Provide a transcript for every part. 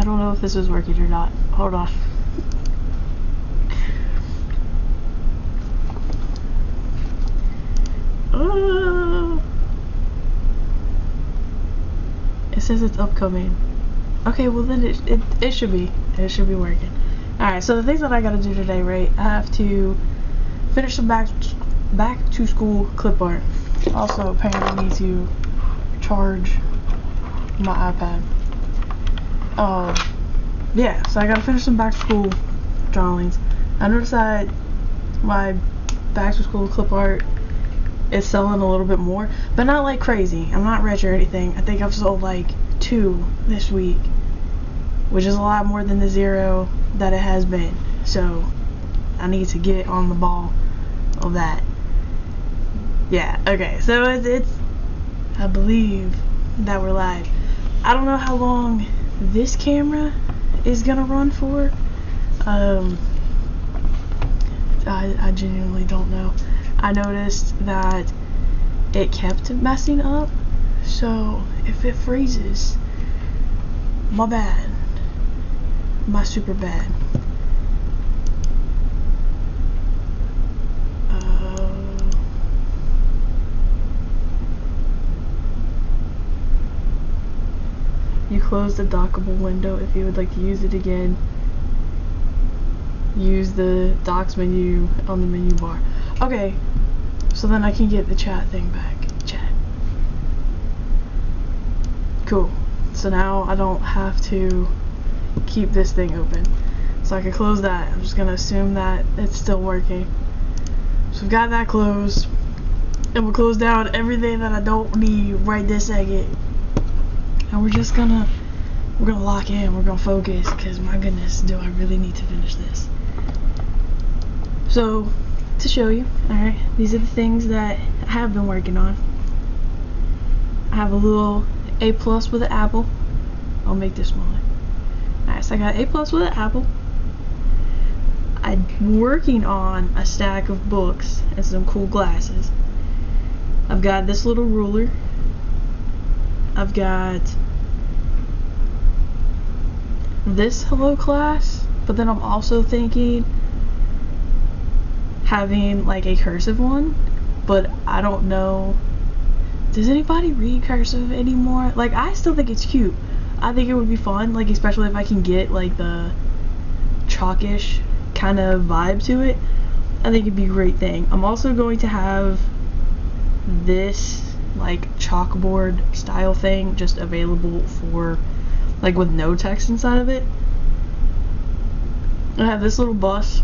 I don't know if this is working or not. Hold on. It says it's upcoming. Okay, well then it should be working. Alright, so the things that I gotta do today, right? I have to finish some back to school clip art. Also, apparently need to charge my iPad. Yeah, so I gotta finish some back to school drawings. I noticed that my back to school clip art is selling a little bit more, but not like crazy. I'm not rich or anything. I think I've sold like 2 this week, which is a lot more than the 0 that it has been. So I need to get on the ball of that. Yeah, okay, so it's I believe that we're live. I don't know how long this camera is gonna run for. I genuinely don't know. I noticed that it kept messing up, so if it freezes, my bad. My super bad. You close the dockable window. If you would like to use it again, use the docks menu on the menu bar. Okay, so then I can get the chat thing back. Chat. Cool. So now I don't have to keep this thing open. So I can close that. I'm just gonna assume that it's still working. So we've got that closed. And we'll close down everything that I don't need right this second. And we're gonna lock in, we're gonna focus, because my goodness, do I really need to finish this. So, to show you, alright, these are the things that I have been working on. I have a little A+ with an apple. I'll make this smaller. Alright, so I got A+ with an apple. I'm working on a stack of books and some cool glasses. I've got this little ruler. I've got this hello class, but then I'm also thinking having like a cursive one, but I don't know, does anybody read cursive anymore? Like, I still think it's cute. I think it would be fun, like especially if I can get like the chalkish kind of vibe to it. I think it'd be a great thing. I'm also going to have this like chalkboard style thing just available for like with no text inside of it. I have this little bus.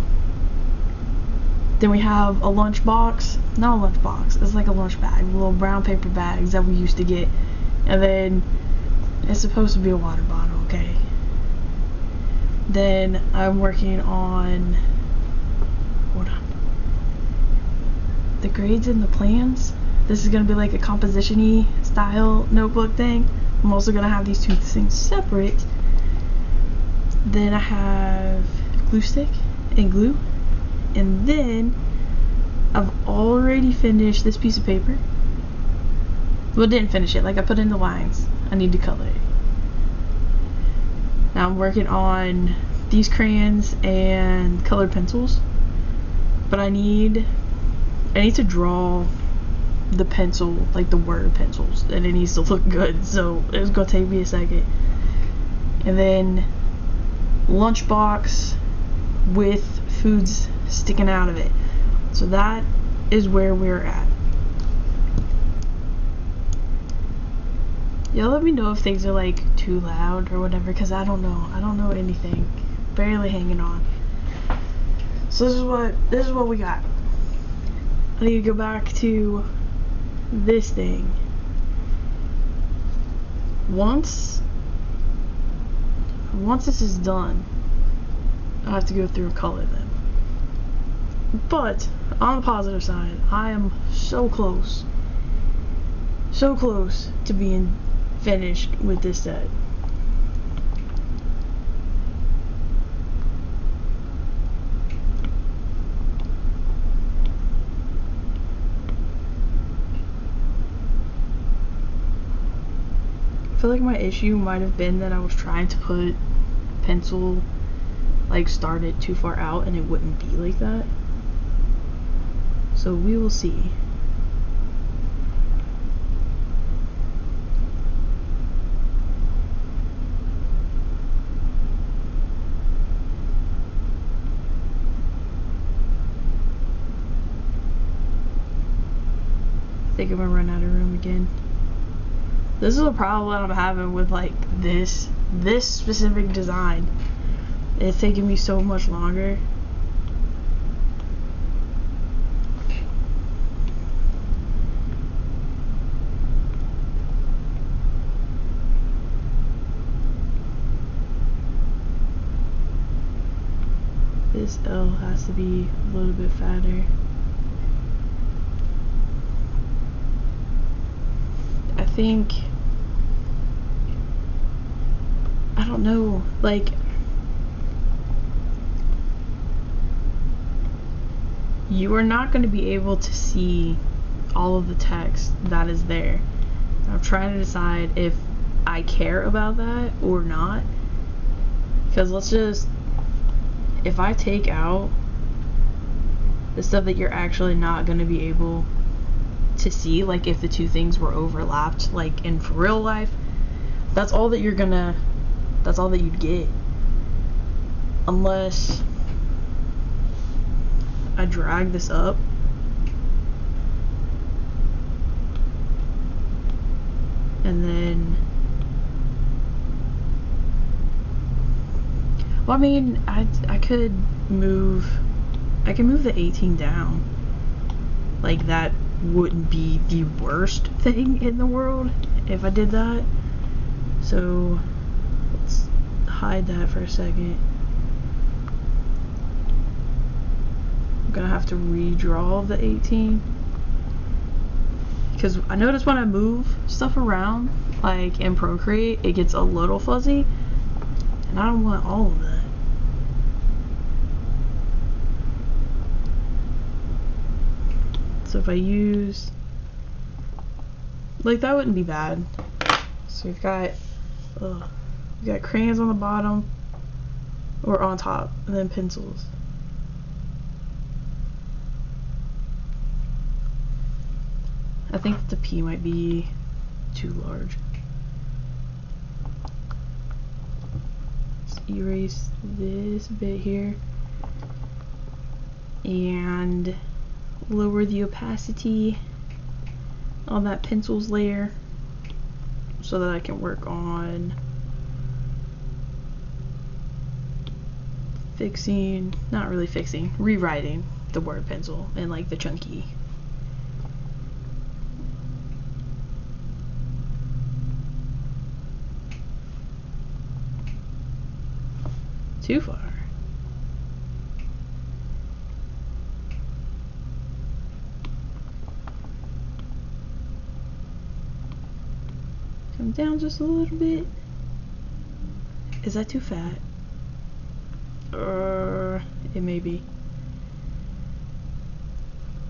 Then we have a lunch box. Not a lunch box, it's like a lunch bag, little brown paper bags that we used to get. And then it's supposed to be a water bottle, okay? Then I'm working on, hold on, the grades and the plans. This is going to be like a composition-y style notebook thing. I'm also going to have these 2 things separate. Then I have glue stick and glue. And then I've already finished this piece of paper. Well, didn't finish it. Like, I put in the lines. I need to color it. Now I'm working on these crayons and colored pencils. But I need to draw the pencil, like the word pencils, and it needs to look good, so it's gonna take me a second. And then lunchbox with foods sticking out of it. So that is where we're at. Y'all let me know if things are like too loud or whatever, because I don't know anything. Barely hanging on. So this is what we got. I need to go back to this thing. Once this is done, I have to go through and color them. But on the positive side, I am so close to being finished with this set. I feel like my issue might have been that I was trying to put pencil like started too far out and it wouldn't be like that. So we will see. I think I'm gonna run out of room again. This is a problem that I'm having with like this specific design. It's taking me so much longer. This L has to be a little bit fatter. I think, I don't know, like, you are not going to be able to see all of the text that is there. I'm trying to decide if I care about that or not, because let's just, if I take out the stuff that you're actually not going to be able to see, like if the two things were overlapped like in real life, that's all that you're gonna, that's all that you'd get, unless I drag this up and then, well, I mean, I could move, I can move the 18 down. Like, that wouldn't be the worst thing in the world if I did that. So let's hide that for a second. I'm gonna have to redraw the 18, because I notice when I move stuff around, like in Procreate, it gets a little fuzzy, and I don't want all of that. So if I use, like, that wouldn't be bad. So we've got crayons on the bottom, or on top, and then pencils. I think the P might be too large. Let's erase this bit here and lower the opacity on that pencils layer so that I can work on fixing, not really fixing, rewriting the word pencil and like the chunky. Too far. Come down just a little bit. Is that too fat? It may be.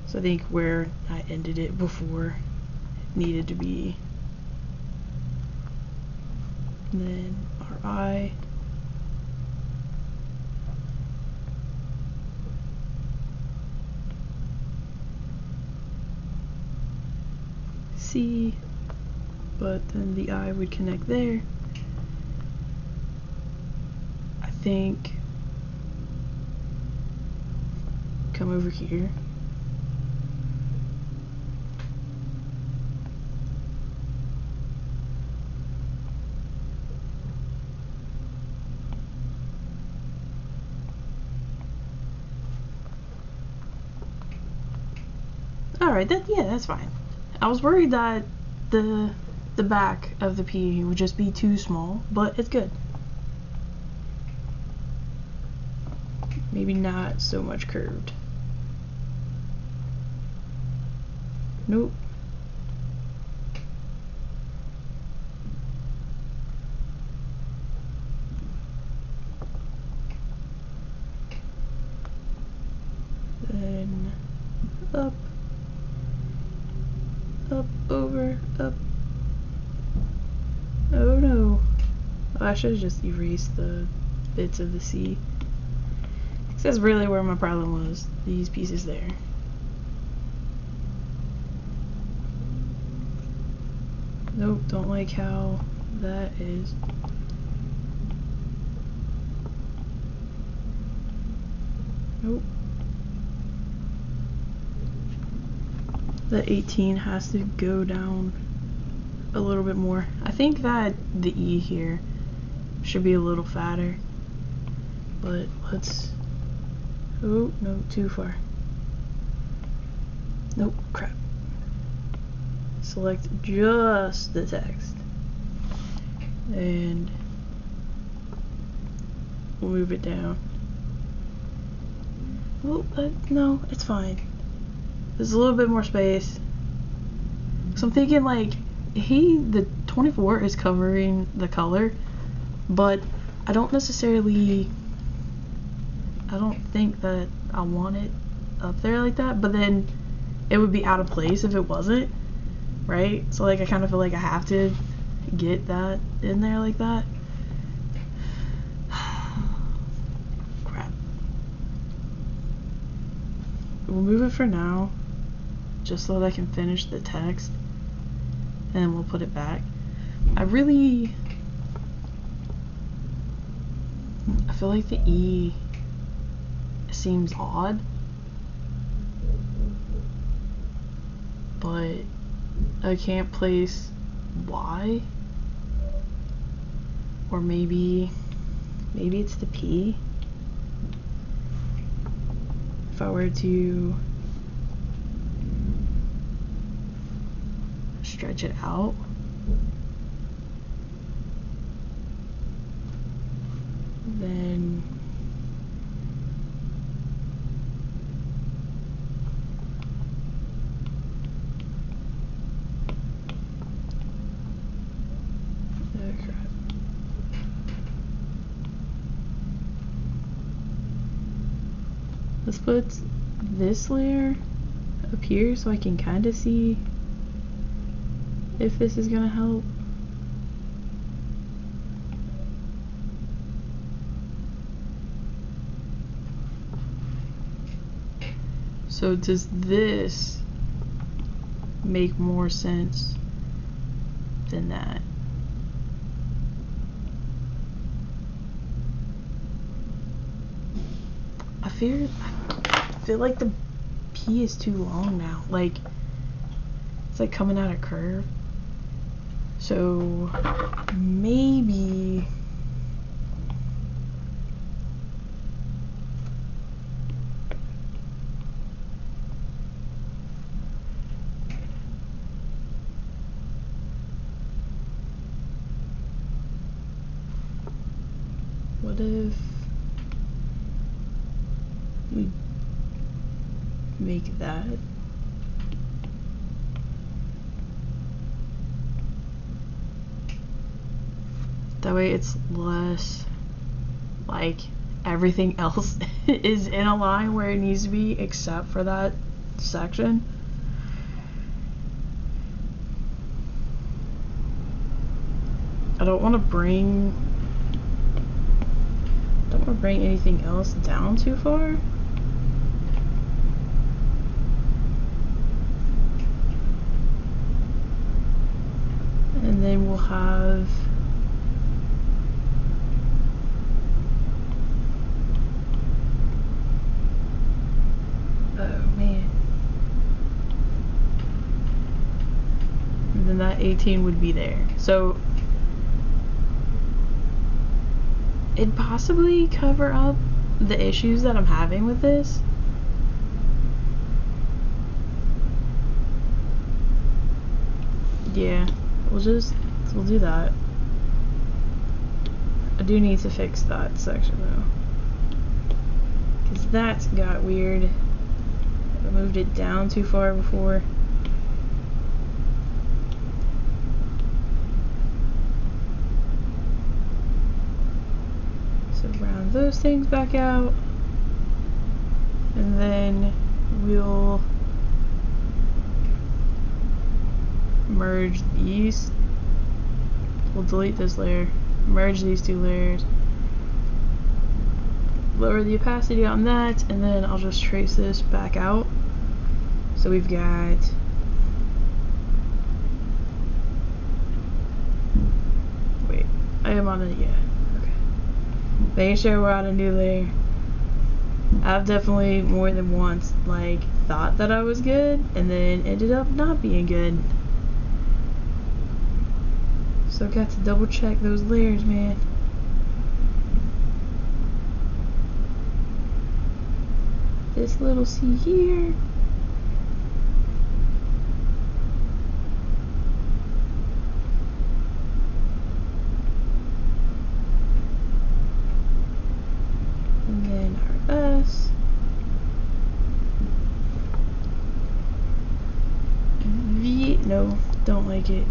So I think where I ended it before needed to be. And then our eye. C, but then the eye would connect there. I think come over here. Alright, that's fine. I was worried that the back of the P would just be too small, but it's good. Maybe not so much curved. Nope. Then up. Up, over, up. Oh no. Oh, I should have just erased the bits of the C. That's really where my problem was. These pieces there. Nope, don't like how that is. Nope. The 18 has to go down a little bit more. I think that the E here should be a little fatter. But let's... Oh, no, too far. Nope, crap. Select just the text. And we'll move it down. Well, no, it's fine. There's a little bit more space. So I'm thinking like, the 24 is covering the color, but I don't think that I want it up there like that, but then it would be out of place if it wasn't, right? So like I kind of feel like I have to get that in there like that. Crap. We'll move it for now, just so that I can finish the text, and then we'll put it back. I feel like the E seems odd, but I can't place Y, or maybe it's the P. If I were to stretch it out, then let's put this layer up here so I can kind of see if this is gonna help. So does this make more sense than that? I feel like the P is too long now. Like, it's like coming out of curve. So maybe what if we make that way it's less like everything else is in a line where it needs to be except for that section. I don't want to bring anything else down too far. And then we'll have then that 18 would be there. So it'd possibly cover up the issues that I'm having with this. Yeah, we'll do that. I do need to fix that section though, because that's got weird. I moved it down too far before. So round those things back out, and then we'll merge these. We'll delete this layer, merge these two layers, lower the opacity on that, and then I'll just trace this back out. So we've got I am on a, yeah, okay. Making sure we're on a new layer. I've definitely more than once, like, thought that I was good, and then ended up not being good. So I've got to double check those layers, man. This little C here. And then our S. V, no, don't like it.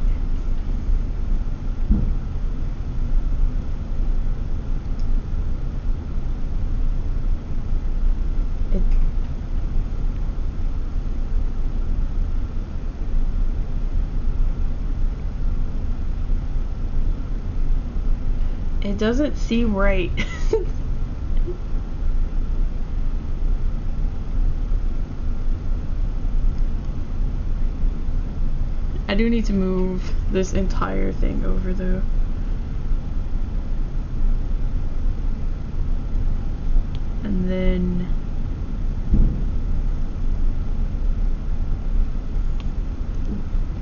It doesn't seem right. I do need to move this entire thing over though. And then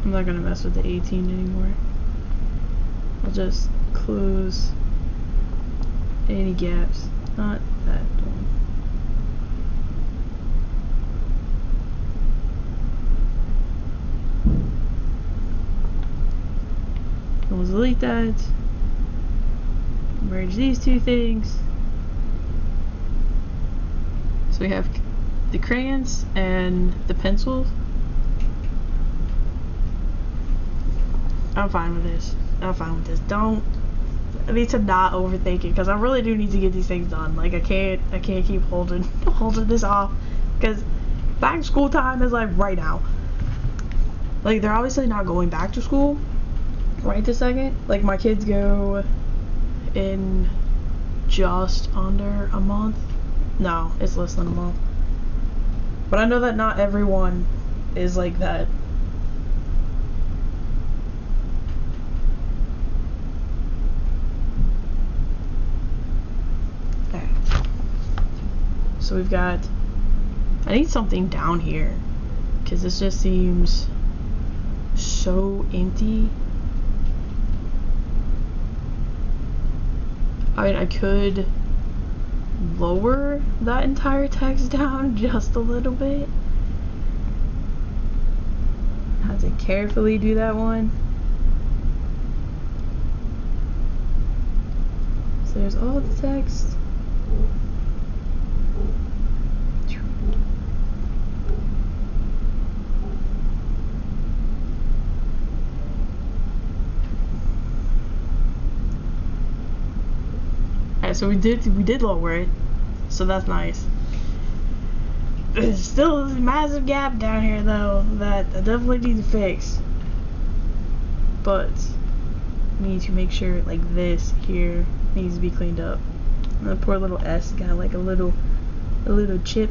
I'm not gonna mess with the 18 anymore. I'll just close any gaps. Not that one. We'll delete that. Merge these two things. So we have the crayons and the pencils. I'm fine with this. I'm fine with this. I need to not overthink it, because I really do need to get these things done. Like I can't keep holding this off, because back to school time is like right now. Like they're obviously not going back to school right this second. Like my kids go in just under a month. No, it's less than a month. But I know that not everyone is like that. Okay. So we've got, I need something down here, because this just seems so empty. I mean, I could lower that entire text down just a little bit. Have to carefully do that one. So there's all the text. So we did lower it, so that's nice. There's still a massive gap down here though that I definitely need to fix. But I need to make sure like this here needs to be cleaned up. And the poor little S got like a little chip.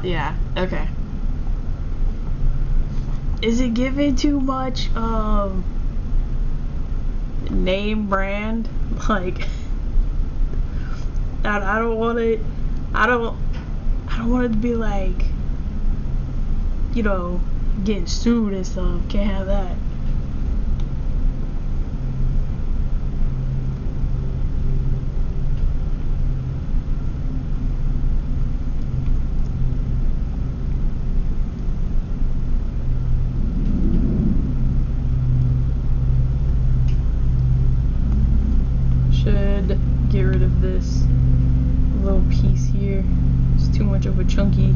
Yeah, okay. Is it giving too much name brand? Like I don't want it, I don't want it to be like, you know, getting sued and stuff. Can't have that. Get rid of this little piece here. It's too much of a chunky.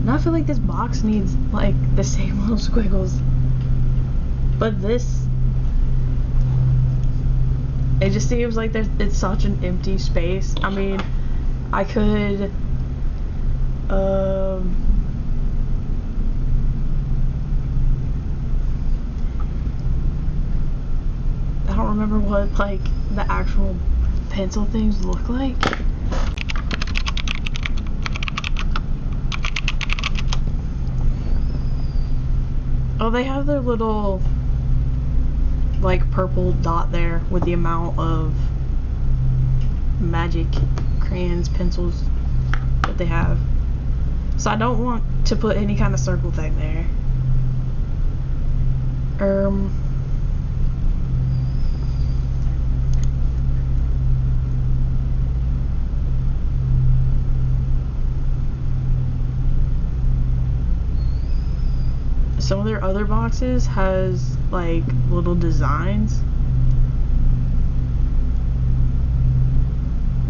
And I feel like this box needs like the same little squiggles. But this, it just seems like it's such an empty space. I mean, I could, I don't remember what like the actual pencil things look like. Oh, they have their little like purple dot there with the amount of magic crayons, pencils that they have. So I don't want to put any kind of circle thing there. Some of their other boxes has like little designs.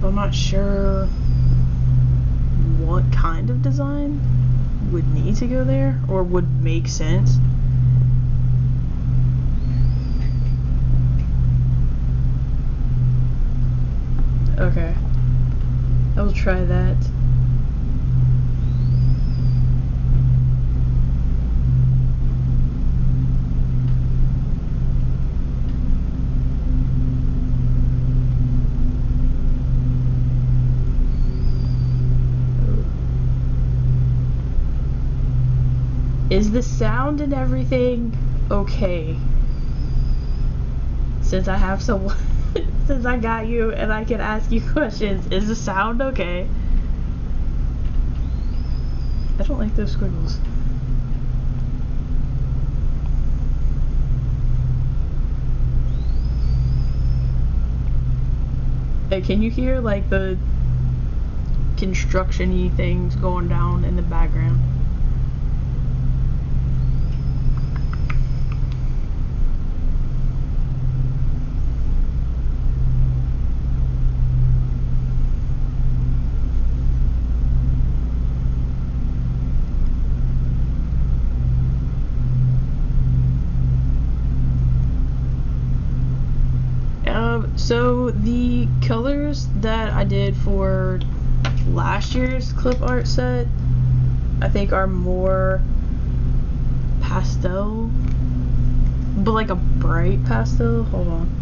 I'm not sure what kind of design would need to go there or would make sense. Okay, I will try that. Is the sound and everything okay? Since I have someone, since I got you and I can ask you questions, is the sound okay? I don't like those squiggles. Hey, can you hear like the construction-y things going down in the background? So the colors that I did for last year's clip art set, I think are more pastel, but like a bright pastel. Hold on.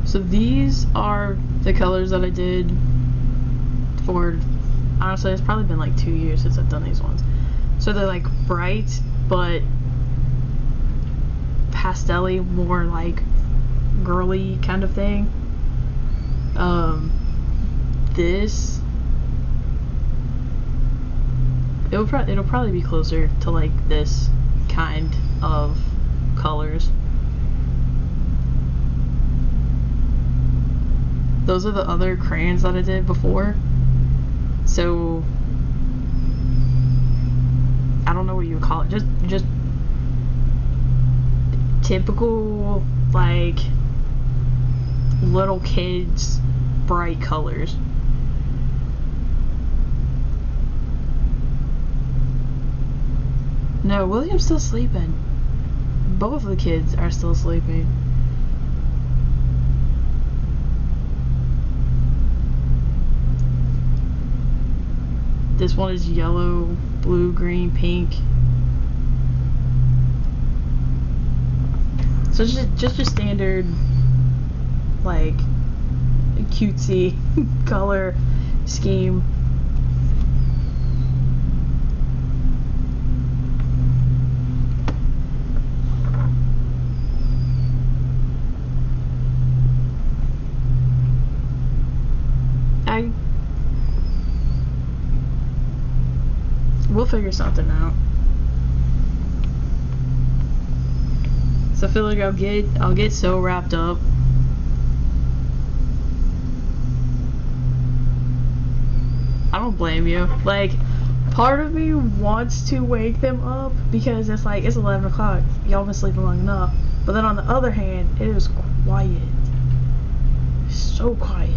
So these are the colors that I did for, honestly, it's probably been like 2 years since I've done these ones. So they're like bright, but pastel-y, more like girly kind of thing. This, it'll probably be closer to like this kind of colors. Those are the other crayons that I did before. So I don't know what you would call it. Just typical like little kids bright colors. No, William's still sleeping. Both of the kids are still sleeping. This one is yellow, blue, green, pink. So it's just your standard, like, cutesy color scheme. We'll figure something out. So I feel like I'll get so wrapped up. I don't blame you. Like, part of me wants to wake them up because it's like, it's 11 o'clock. Y'all been sleeping long enough. But then on the other hand, it is quiet. So quiet.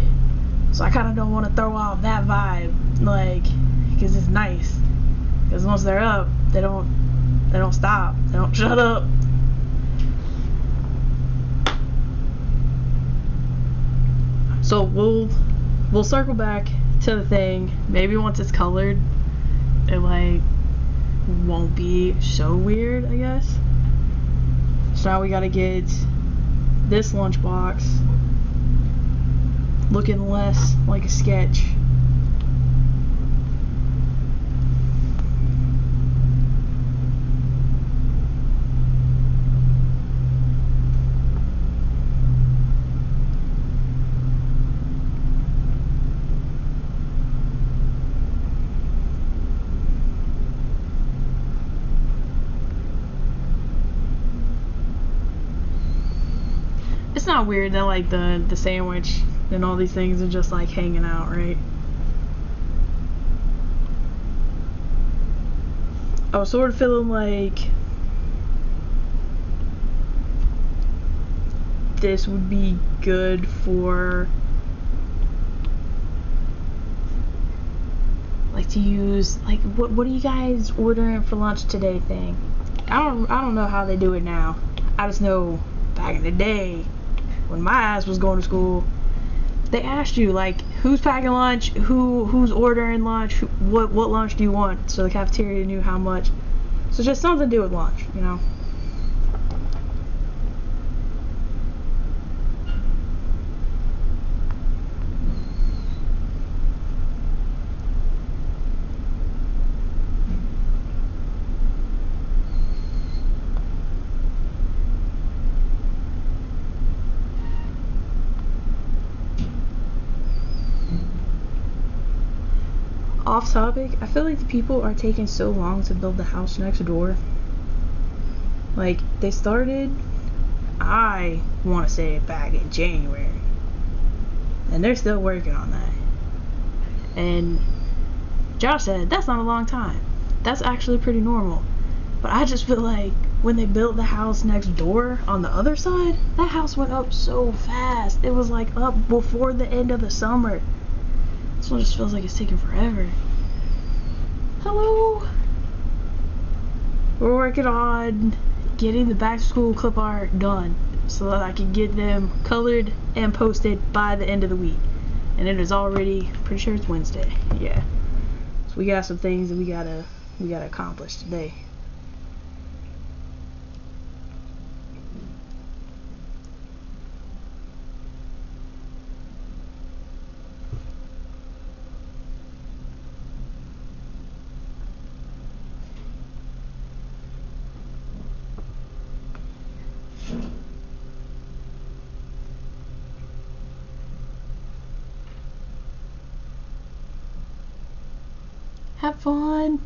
So I kind of don't want to throw off that vibe. Like, because it's nice. Because once they're up, they don't stop. They don't shut up. So we'll circle back to the thing. Maybe once it's colored, it like won't be so weird, I guess. So now we gotta get this lunchbox looking less like a sketch. It's not weird that like the sandwich and all these things are just like hanging out, right? I was sort of feeling like this would be good for like to use like what are you guys ordering for lunch today thing? I don't know how they do it now. I just know back in the day when my ass was going to school, they asked you like who's packing lunch, who's ordering lunch, what lunch do you want, so the cafeteria knew how much. So just something to do with lunch, you know. Off topic, I feel like the people are taking so long to build the house next door. Like, they started, I want to say back in January. And they're still working on that. And Josh said, that's not a long time. That's actually pretty normal. But I just feel like when they built the house next door on the other side, that house went up so fast. It was like up before the end of the summer. This one just feels like it's taking forever. Hello? We're working on getting the back to school clip art done so that I can get them colored and posted by the end of the week. And it is already, pretty sure it's Wednesday. Yeah. So we got some things that we gotta accomplish today. Have fun.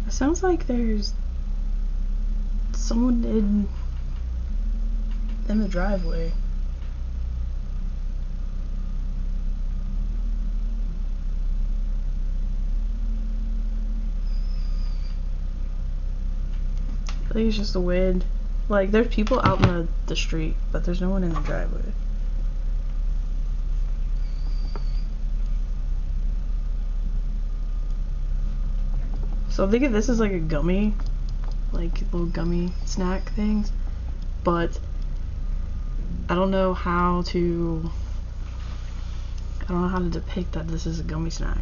Sounds like there's someone in the driveway. I think it's just the wind. Like, there's people out in the street, but there's no one in the driveway. So I think of this as like a gummy, like little gummy snack things, but I don't know how to I don't know how to depict that this is a gummy snack.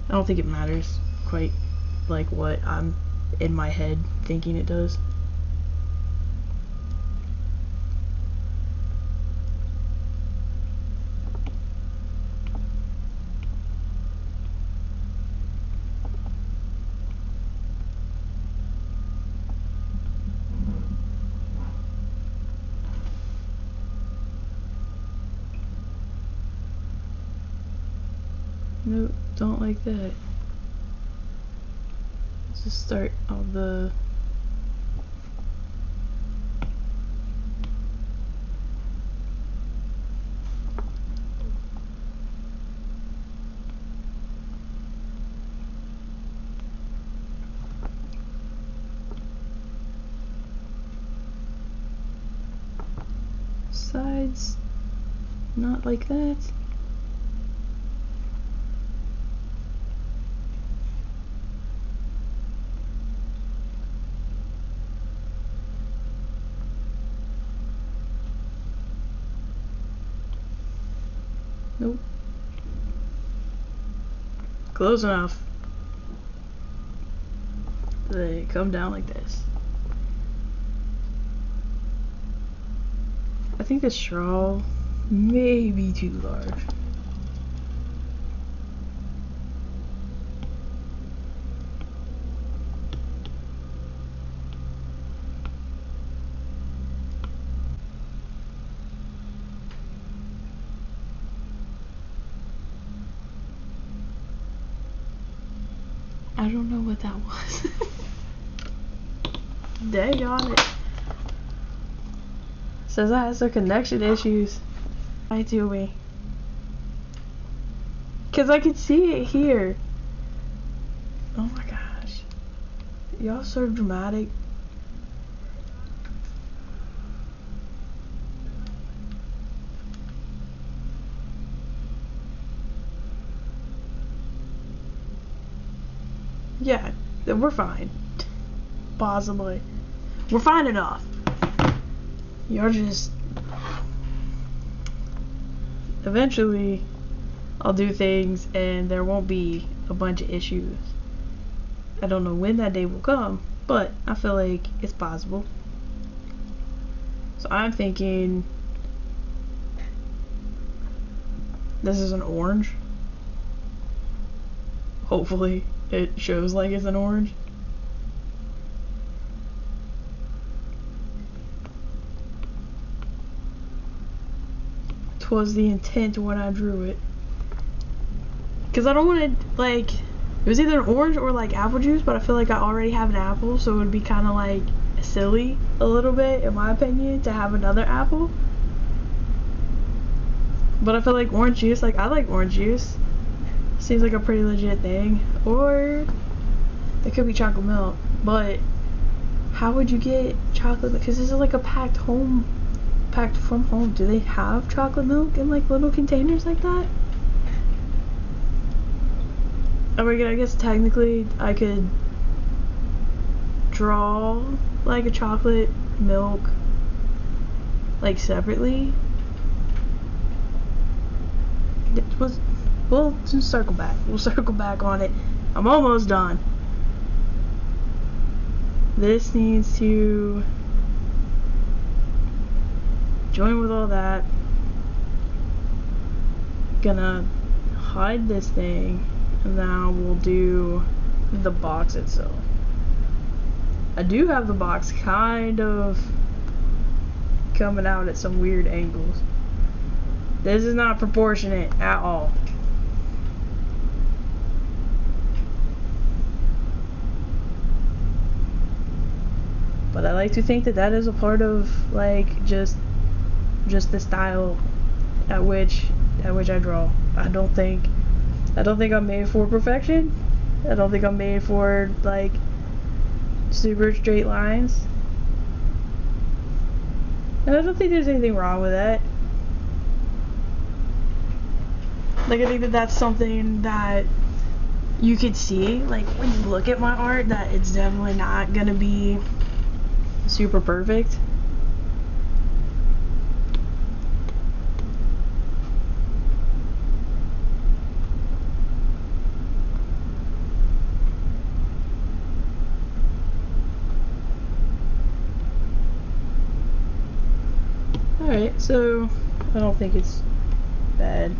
I don't think it matters quite like what I'm in my head thinking it does. Nope, don't like that. Let's just start on the sides, not like that. Nope. Close enough. They come down like this. I think the straw may be too large. I don't know what that was. Dang on it. Says I had some connection issues. Why do we? Cause I could see it here. Oh my gosh. Y'all so dramatic. Yeah, we're fine. Possibly. We're fine enough. You're just... Eventually, I'll do things and there won't be a bunch of issues. I don't know when that day will come, but I feel like it's possible. So I'm thinking... This is an orange. Hopefully it shows like it's an orange. Was the intent when I drew it, because I don't want to, like, it was either an orange or like apple juice, but I feel like I already have an apple, so it would be kind of like silly a little bit in my opinion to have another apple. But I feel like orange juice, like I like orange juice, seems like a pretty legit thing. Or it could be chocolate milk, but how would you get chocolate, because this is like a packed from home. Do they have chocolate milk in like little containers like that? I mean, I guess technically I could draw like a chocolate milk like separately. We'll just circle back. We'll circle back on it. I'm almost done. This needs to join with all that. Gonna hide this thing, and now we'll do the box itself. I do have the box kind of coming out at some weird angles. This is not proportionate at all. But I like to think that that is a part of like just the style at which I draw. I don't think I'm made for perfection. I don't think I'm made for like super straight lines. And I don't think there's anything wrong with that. Like, I think that that's something that you could see, like, when you look at my art, that it's definitely not gonna be super perfect. Alright, so I don't think it's bad.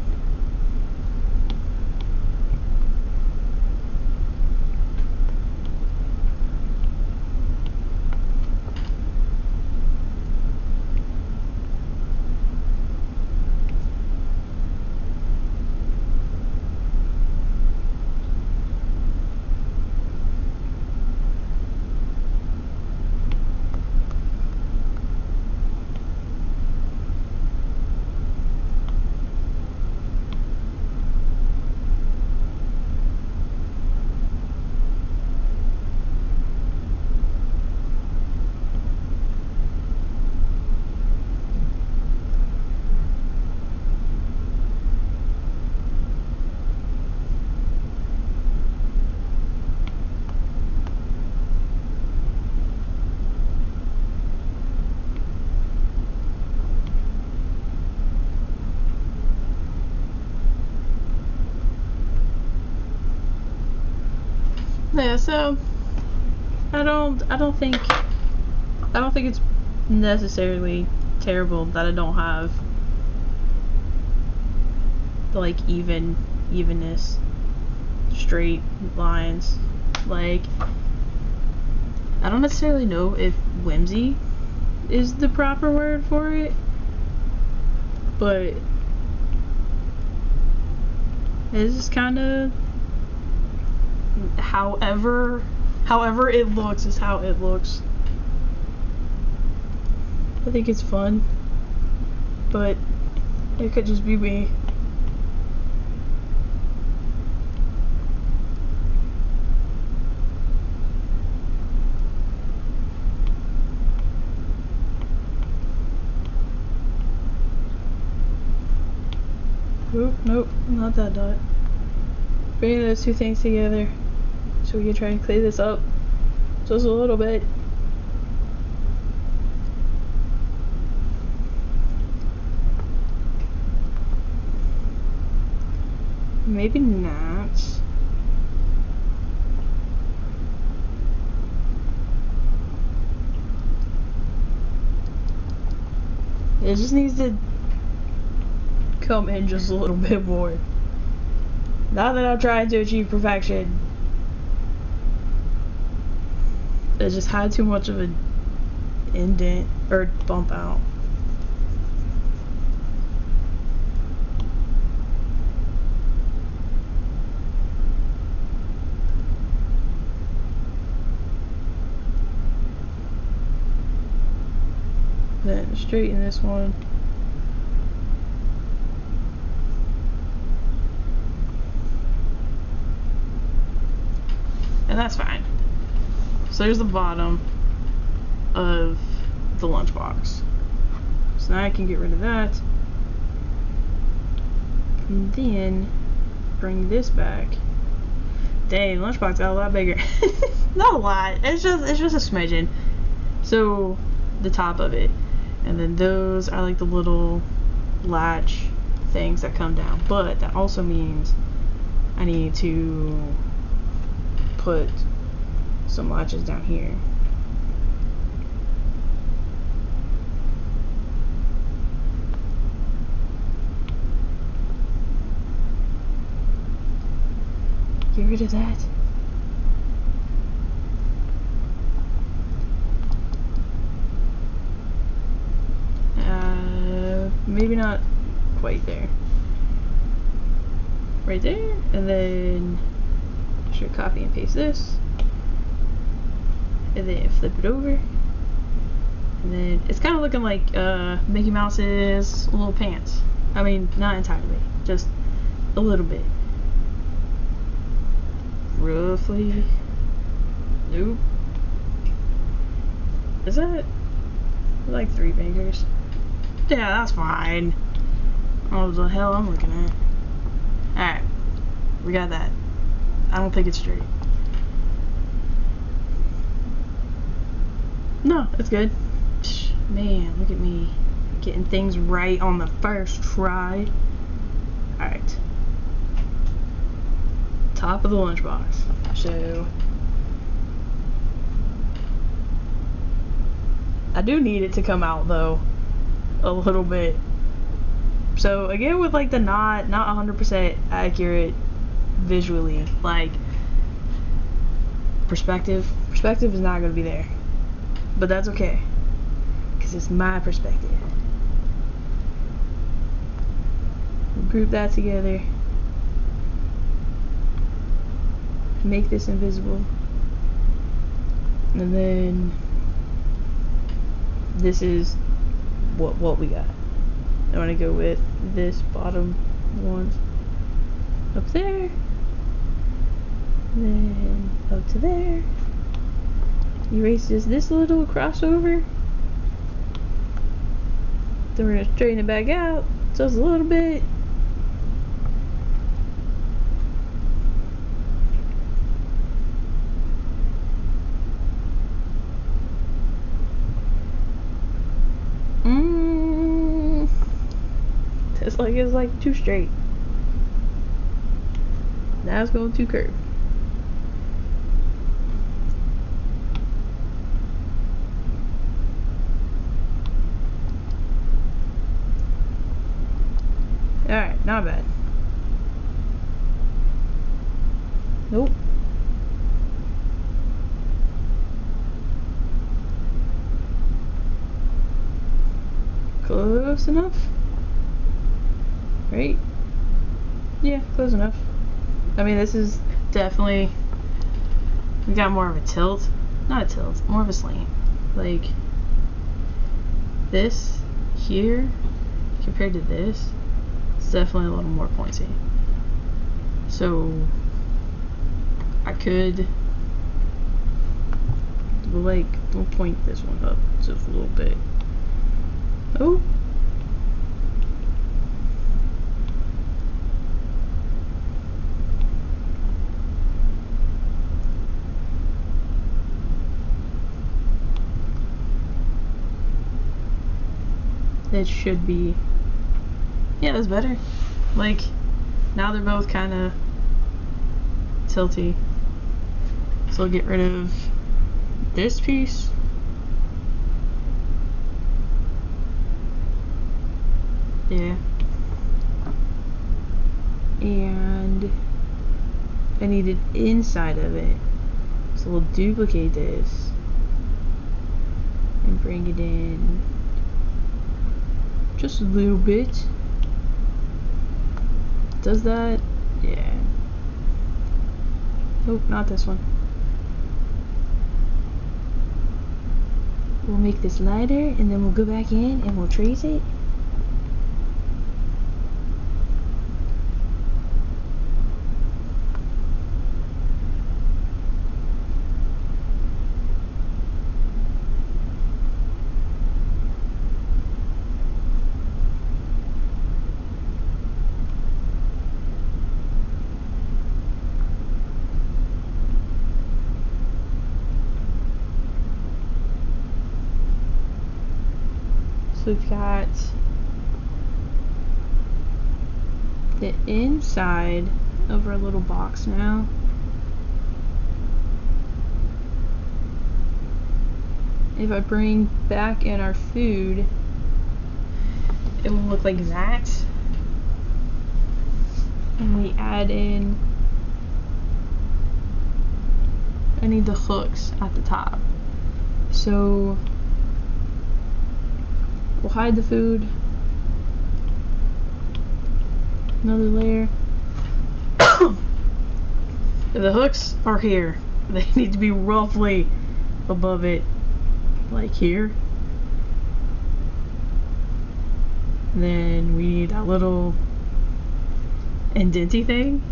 Yeah, so I don't think it's necessarily terrible that I don't have the like evenness, straight lines. Like, I don't necessarily know if whimsy is the proper word for it, but it's just kind of however it looks is how it looks. I think it's fun, but it could just be me. Nope, not that dot. Bring those two things together so we can try and clear this up just a little bit. Maybe not. It just needs to come in just a little bit more. Not that I'm trying to achieve perfection. It just had too much of an indent or bump out. Then straighten this one. And that's fine. So there's the bottom of the lunchbox. So now I can get rid of that. And then bring this back. Dang, lunchbox got a lot bigger. Not a lot. It's just a smidgen. So the top of it. And then those are like the little latch things that come down. But that also means I need to put some latches down here. Get rid of that. Maybe not quite there. Right there, and then should copy and paste this, and then flip it over, and then it's kind of looking like Mickey Mouse's little pants. I mean, not entirely, just a little bit. Roughly. Nope. Is that like 3 fingers? Yeah, that's fine. Oh, what the hell I'm looking at. Alright. We got that. I don't think it's straight. No, it's good. Man, look at me. Getting things right on the first try. Alright. Top of the lunchbox. So I do need it to come out though. a little bit. So again, with like the not 100% accurate visually, like perspective is not going to be there, but that's okay because it's my perspective. We'll group that together, make this invisible, and then this is what we got. I want to go with this bottom one up there, then up to there. Erase this little crossover. Then we're gonna straighten it back out just a little bit. It's like too straight. Now it's going too curved. Alright, not bad. Nope. Close enough? Right? Yeah, close enough. I mean, this is definitely, we got more of a tilt. Not a tilt, more of a slant. Like, this here, compared to this, it's definitely a little more pointy. So, I could, like, we'll point this one up just a little bit. Oh. It should be, yeah, that's better. Like, now they're both kind of tilty. So I'll get rid of this piece. Yeah. And I need it inside of it. So we'll duplicate this and bring it in just a little bit. Does that? Yeah. Nope, not this one. We'll make this lighter and then we'll go back in and we'll trace it. So we've got the inside of our little box now. If I bring back in our food, it will look like that. And we add in, I need the hooks at the top. So we'll hide the food. Another layer. The hooks are here. They need to be roughly above it, like here. And then we need that little indenty thing.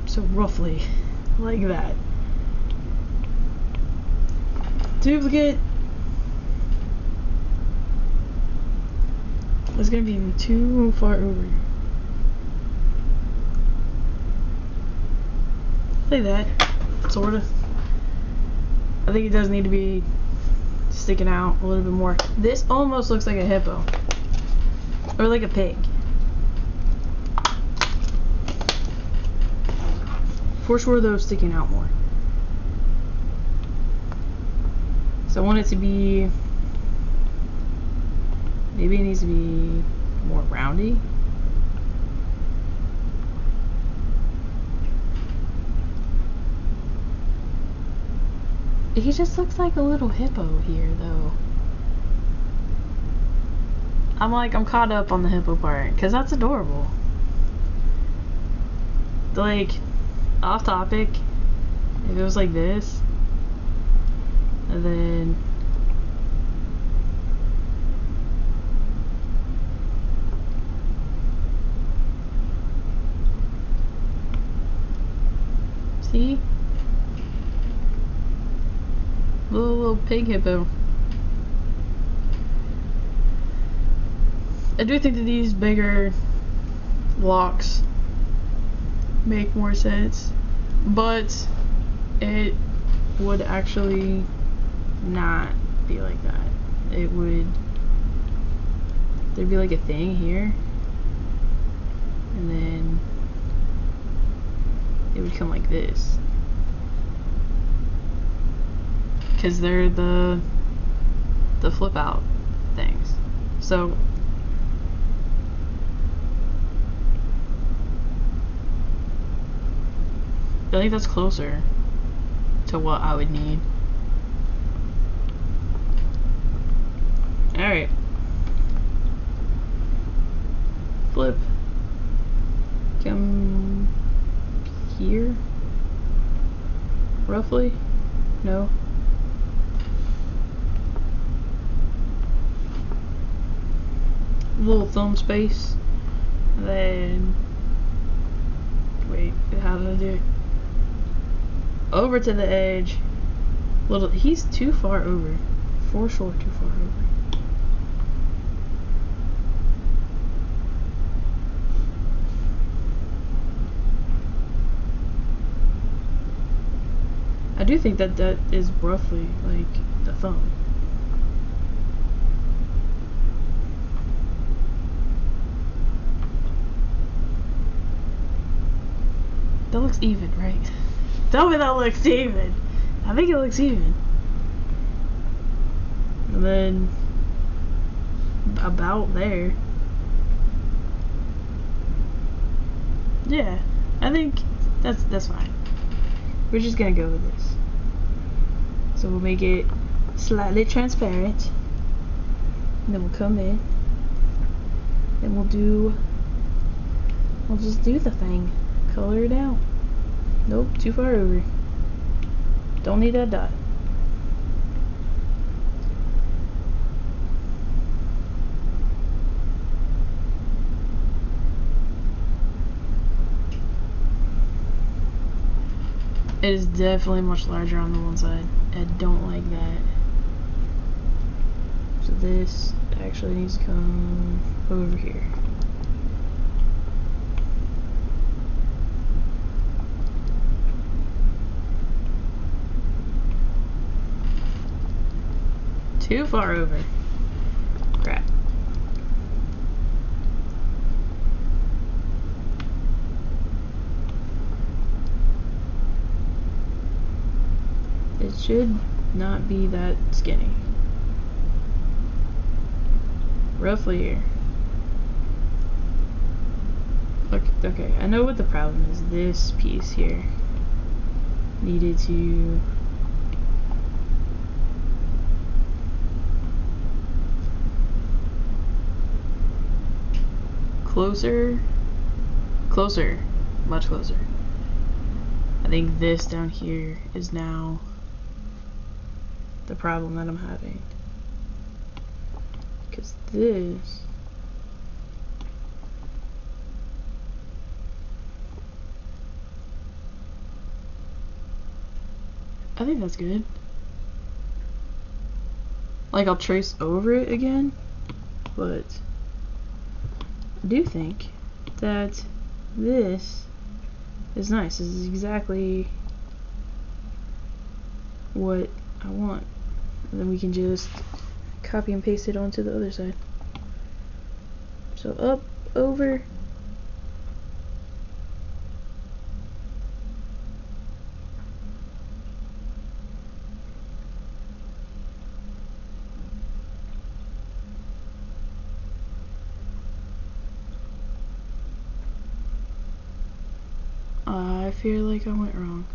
So roughly like that. Duplicate. It's gonna be too far over. Like that, sorta. I think it does need to be sticking out a little bit more. This almost looks like a hippo. Or like a pig. For sure those sticking out more. So I want it to be Maybe it needs to be more roundy. He just looks like a little hippo here, though. I'm caught up on the hippo part, because that's adorable. Like, off topic, if it was like this, and then see? Little pig hippo. I do think that these bigger blocks make more sense, but it would actually not be like that. It would, there'd be like a thing here, and then it would come like this, because they're the flip out things. So I think that's closer to what I would need. Alright. Flip. Come here? Roughly? No? Little thumb space. And then wait, how did I do it? Over to the edge. Little, he's too far over. For sure, too far over. I do think that that is roughly like the thumb. That looks even, right? Tell me that looks even. I think it looks even. And then about there. Yeah, I think that's fine. We're just gonna go with this. So we'll make it slightly transparent. And then we'll come in and we'll just do the thing. Color it out. Nope, too far over. Don't need that dot. It is definitely much larger on the one side. I don't like that. So this actually needs to come over here. Too far over. Crap. It should not be that skinny. Roughly here. Okay, I know what the problem is. This piece here needed to closer, much closer. I think this down here is now the problem that I'm having, because this I think that's good. Like, I'll trace over it again, but I do think that this is nice. This is exactly what I want. And then we can just copy and paste it onto the other side. So up, over. feel like I went wrong.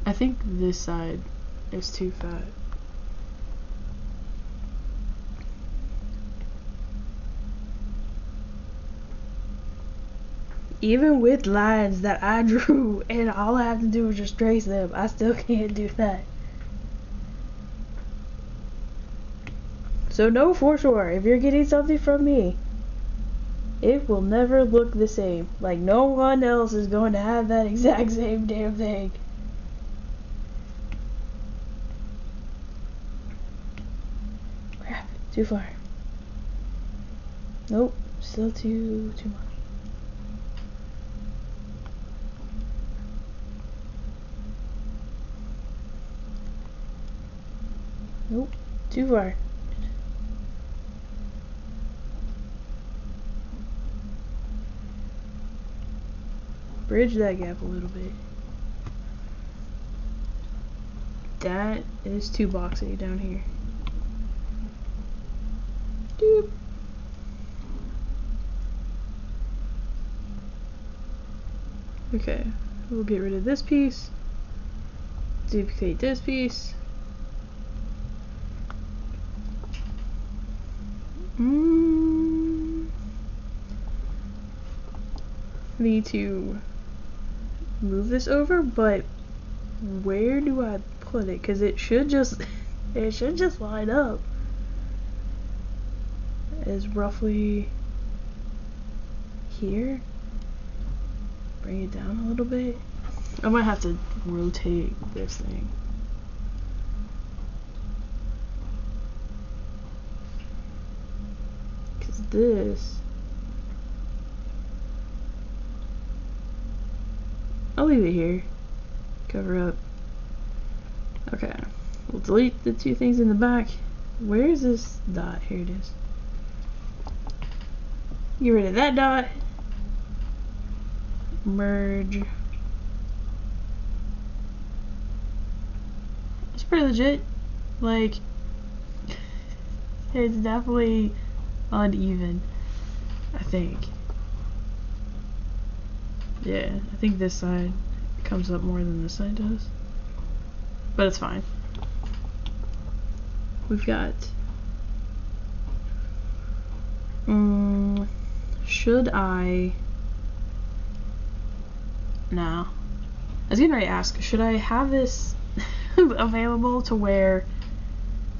I think this side is too fat. Even with lines that I drew and all I have to do is just trace them, I still can't do that. So know for sure, if you're getting something from me, it will never look the same. Like no one else is going to have that exact same damn thing. Crap, too far. Nope, still too much. Nope, too far. Bridge that gap a little bit. That is too boxy down here. Doop. Okay, we'll get rid of this piece. Duplicate this piece. Need to move this over, but where do I put it? Because it should just line up as roughly here. Bring it down a little bit. I might have to rotate this thing. Because this, I'll leave it here. Cover up. Okay. We'll delete the two things in the back. Where is this dot? Here it is. Get rid of that dot. Merge. It's pretty legit. Like, it's definitely uneven, I think. Yeah, I think this side comes up more than this side does. But it's fine. We've got... should I... No. I was getting ready to ask, should I have this available to where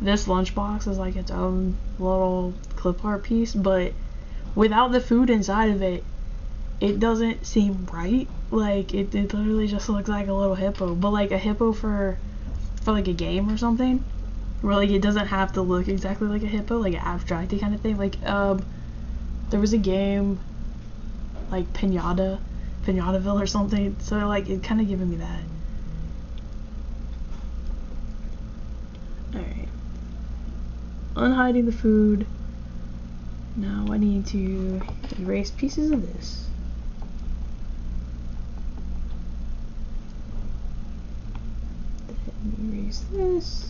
this lunchbox is like its own little clip art piece, but without the food inside of it, it doesn't seem right. Like it literally just looks like a little hippo, but like a hippo for like a game or something, where like it doesn't have to look exactly like a hippo, like an abstract kind of thing. Like there was a game like Pinataville or something, so like it kind of giving me that. Alright, unhiding the food. Now I need to erase pieces of this. Then erase this.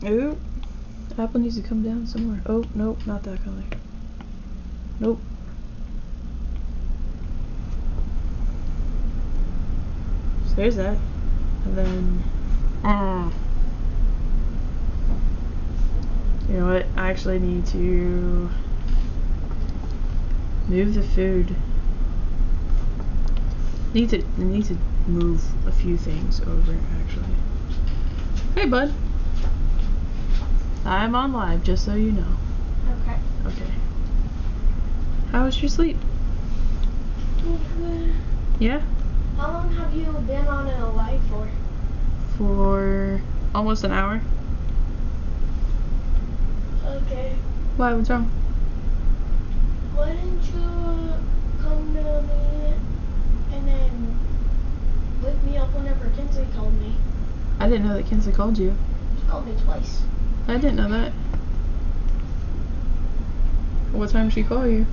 Oh, apple needs to come down somewhere. Oh, nope, not that color. Nope. So there's that. And then, you know what? I actually need to move the food. I need to move a few things over, actually. Hey, bud. I'm on live, just so you know. Okay. Okay. How was your sleep? Good. Yeah? How long have you been on a live for? For almost an hour. Okay. Why? What's wrong? Why didn't you come to me and then wake me up whenever Kinsley called me? I didn't know that Kinsley called you. She called me twice. I didn't know that. What time did she call you?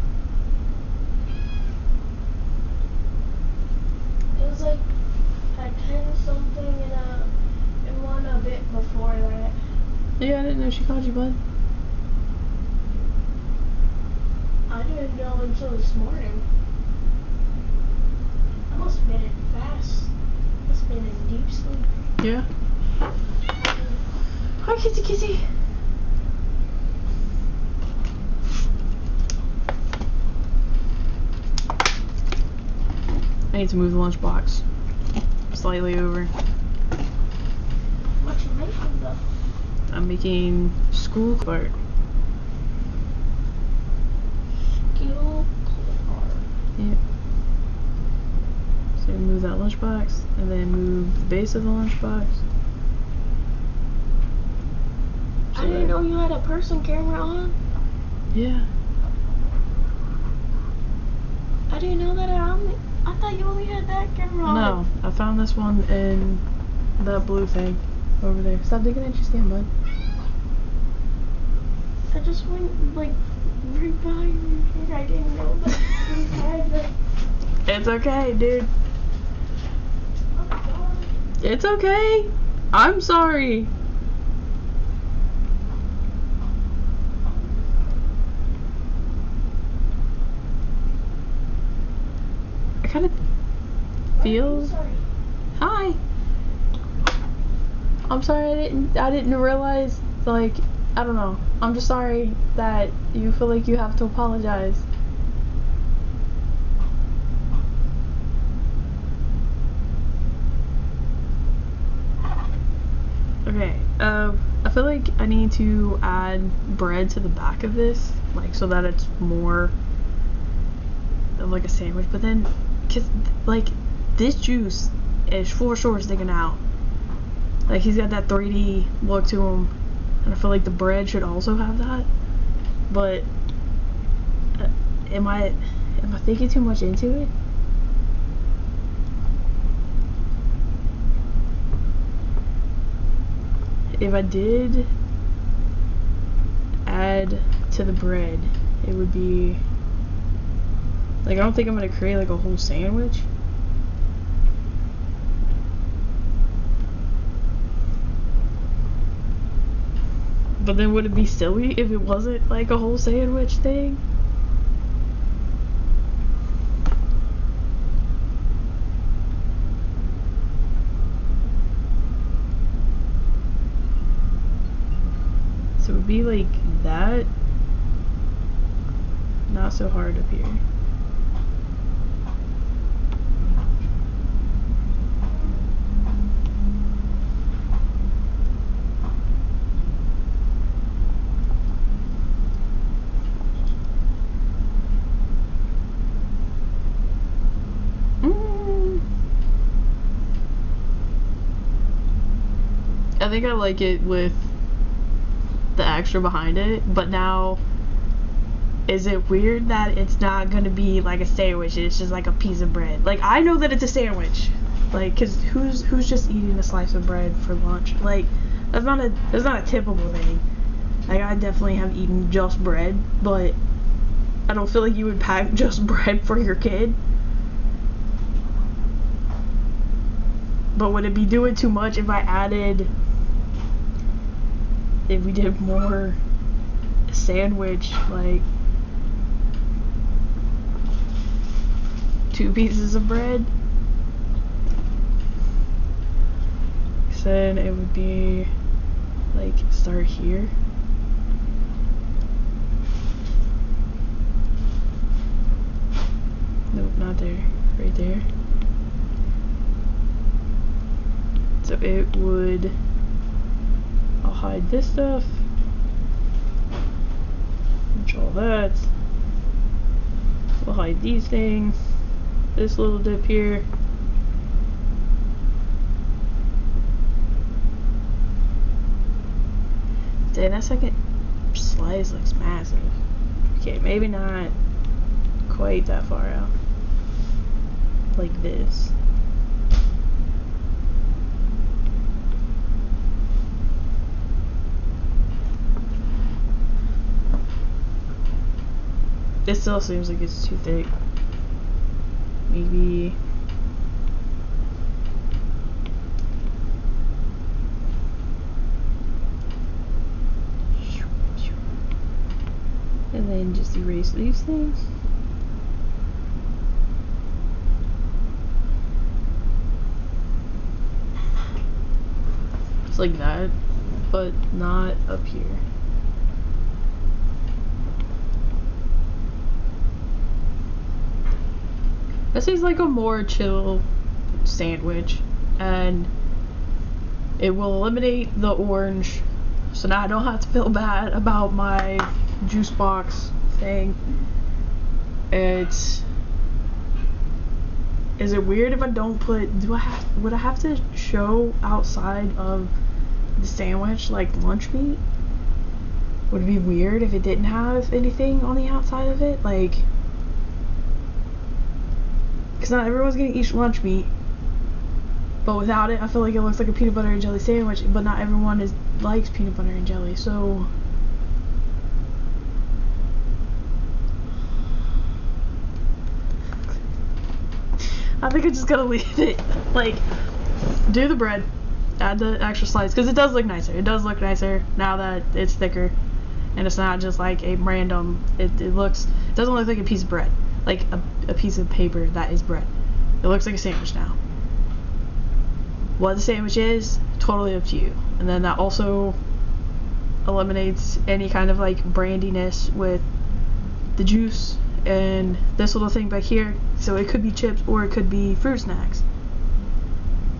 Yeah, I didn't know she called you, bud. I didn't know until this morning. I must have been in fast. Must have been in deep sleep. Yeah. Hi, kissy kissy. I need to move the lunchbox slightly over. What you making though? I'm making school cart. Skill Clipart. Yep. So move that lunchbox and then move the base of the lunchbox. I didn't know you had a person camera on. Yeah. I didn't know that I thought you only had that camera on. No, I found this one in that blue thing over there. Stop digging at your skin, bud. I just went like right by you and I didn't know that you had that. It's okay, dude. I'm sorry. It's okay. I'm sorry. I kind of feel. I'm sorry. Hi. I'm sorry. I didn't realize. Like, I don't know. I'm just sorry that you feel like you have to apologize. Okay, I feel like I need to add bread to the back of this, like, so that it's more of like a sandwich, but then, cause, like, this juice is for sure sticking out. Like, he's got that 3D look to him, and I feel like the bread should also have that, but, am I thinking too much into it? If I did add to the bread, it would be like, I don't think I'm gonna create like a whole sandwich. But then would it be silly if it wasn't like a whole sandwich thing? So it would be like that. Not so hard up here. I think I like it with the extra behind it, but now, is it weird that it's not gonna be like a sandwich, it's just like a piece of bread? Like, I know that it's a sandwich, like, cause who's just eating a slice of bread for lunch? Like, that's not a typical thing. Like, I definitely have eaten just bread, but I don't feel like you would pack just bread for your kid. But would it be doing too much if we did more sandwich, like 2 pieces of bread? So then it would be like, start here. Nope, not there. Right there. So it would, I'll hide this stuff, control that, we'll hide these things, this little dip here, dang, that second slice looks massive. Okay, maybe not quite that far out, like this. It still seems like it's too thick. Maybe erase these things. It's like that, but not up here. This is like a more chill sandwich, and it will eliminate the orange, so now I don't have to feel bad about my juice box thing. Is it weird if I don't put, would I have to show outside of the sandwich like lunch meat? Would it be weird if it didn't have anything on the outside of it? Like, because not everyone's gonna eat lunch meat, but without it I feel like it looks like a peanut butter and jelly sandwich, but not everyone likes peanut butter and jelly, so I think I'm just gonna leave it. Like, do the bread, add the extra slice, because it does look nicer. It does look nicer now that it's thicker, and it's not just like a random. It doesn't look like a piece of bread, like a piece of paper that is bread. It looks like a sandwich now. What the sandwich is, totally up to you. And then that also eliminates any kind of like brandiness with the juice and this little thing back here, so it could be chips or it could be fruit snacks.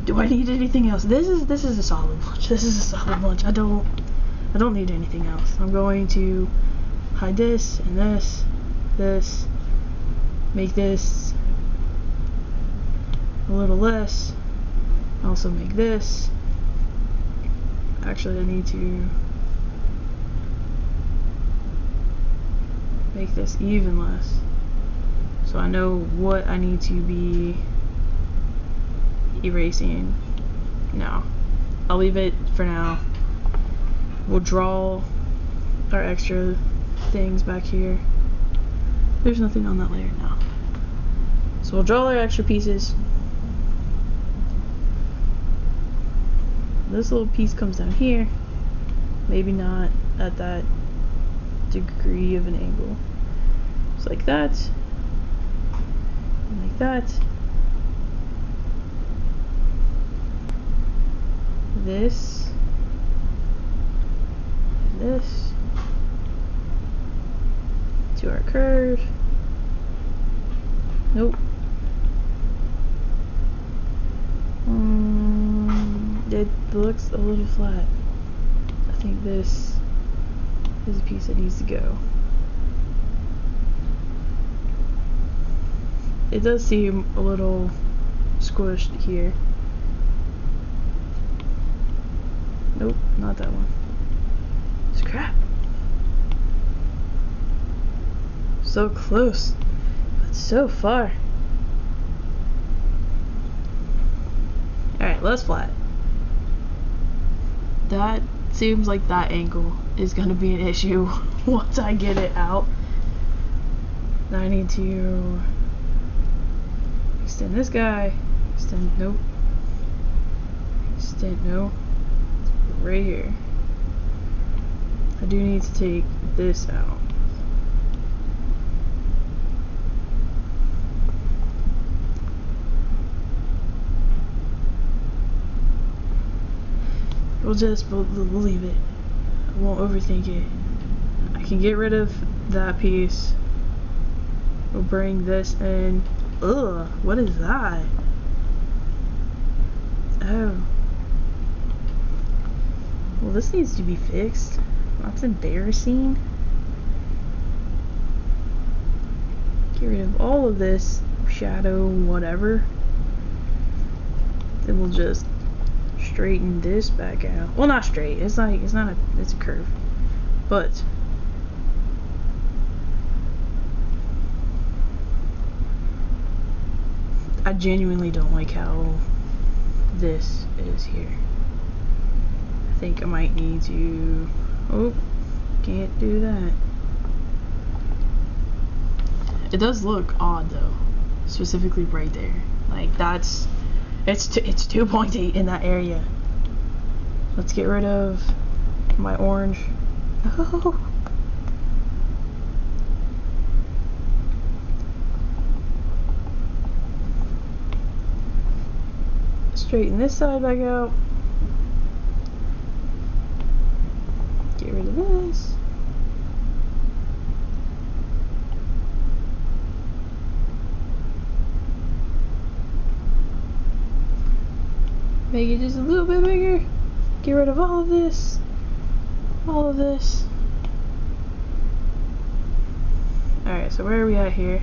Do I need anything else? This is a solid lunch. This is a solid lunch. I don't need anything else. I'm going to hide this and this, make this a little less, also make this, actually I need to make this even less, so I know what I need to be erasing. No, I'll leave it for now. We'll draw our extra things back here. There's nothing on that layer now, so we'll draw our extra pieces. This little piece comes down here, maybe not at that degree of an angle. Just like that, and like that. This, and this, to our curve. Nope. It looks a little flat. I think this is a piece that needs to go. It does seem a little squished here. Nope, not that one. It's crap. So close, but so far. Alright, let's flat. That seems like that angle is going to be an issue once I get it out. Now I need to extend this guy, extend, nope, extend, no, right here. I do need to take this out. We'll leave it. I won't overthink it. I can get rid of that piece. We'll bring this in. Ugh, what is that? Oh. Well, this needs to be fixed. That's embarrassing. Get rid of all of this shadow, whatever. Then we'll just straighten this back out. Well, not straight. It's a curve. But I genuinely don't like how this is here. I think I might need to, oh, can't do that. It does look odd though, specifically right there. Like that's, it's too pointy in that area. Let's get rid of my orange. Oh. Straighten this side back out. Get rid of this. Make it just a little bit bigger. Get rid of all of this. All of this. Alright, so where are we at here?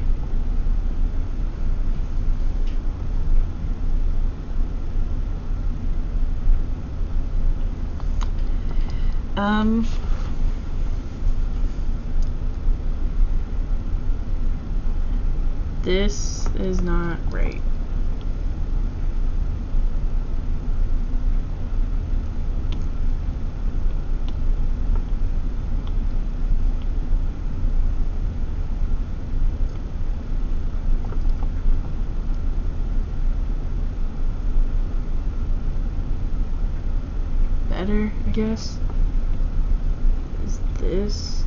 This is not right. Better, I guess. Is this?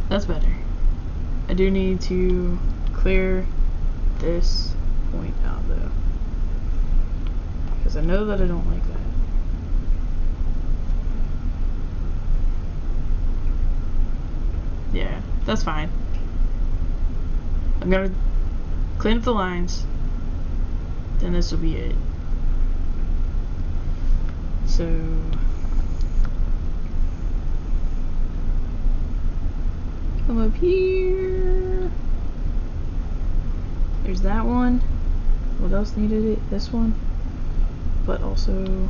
That's better. I do need to clear this point out though, because I know that I don't like that. Yeah, that's fine. I'm gonna clean up the lines, then this will be it. So come up here. There's that one. What else needed it? This one. But also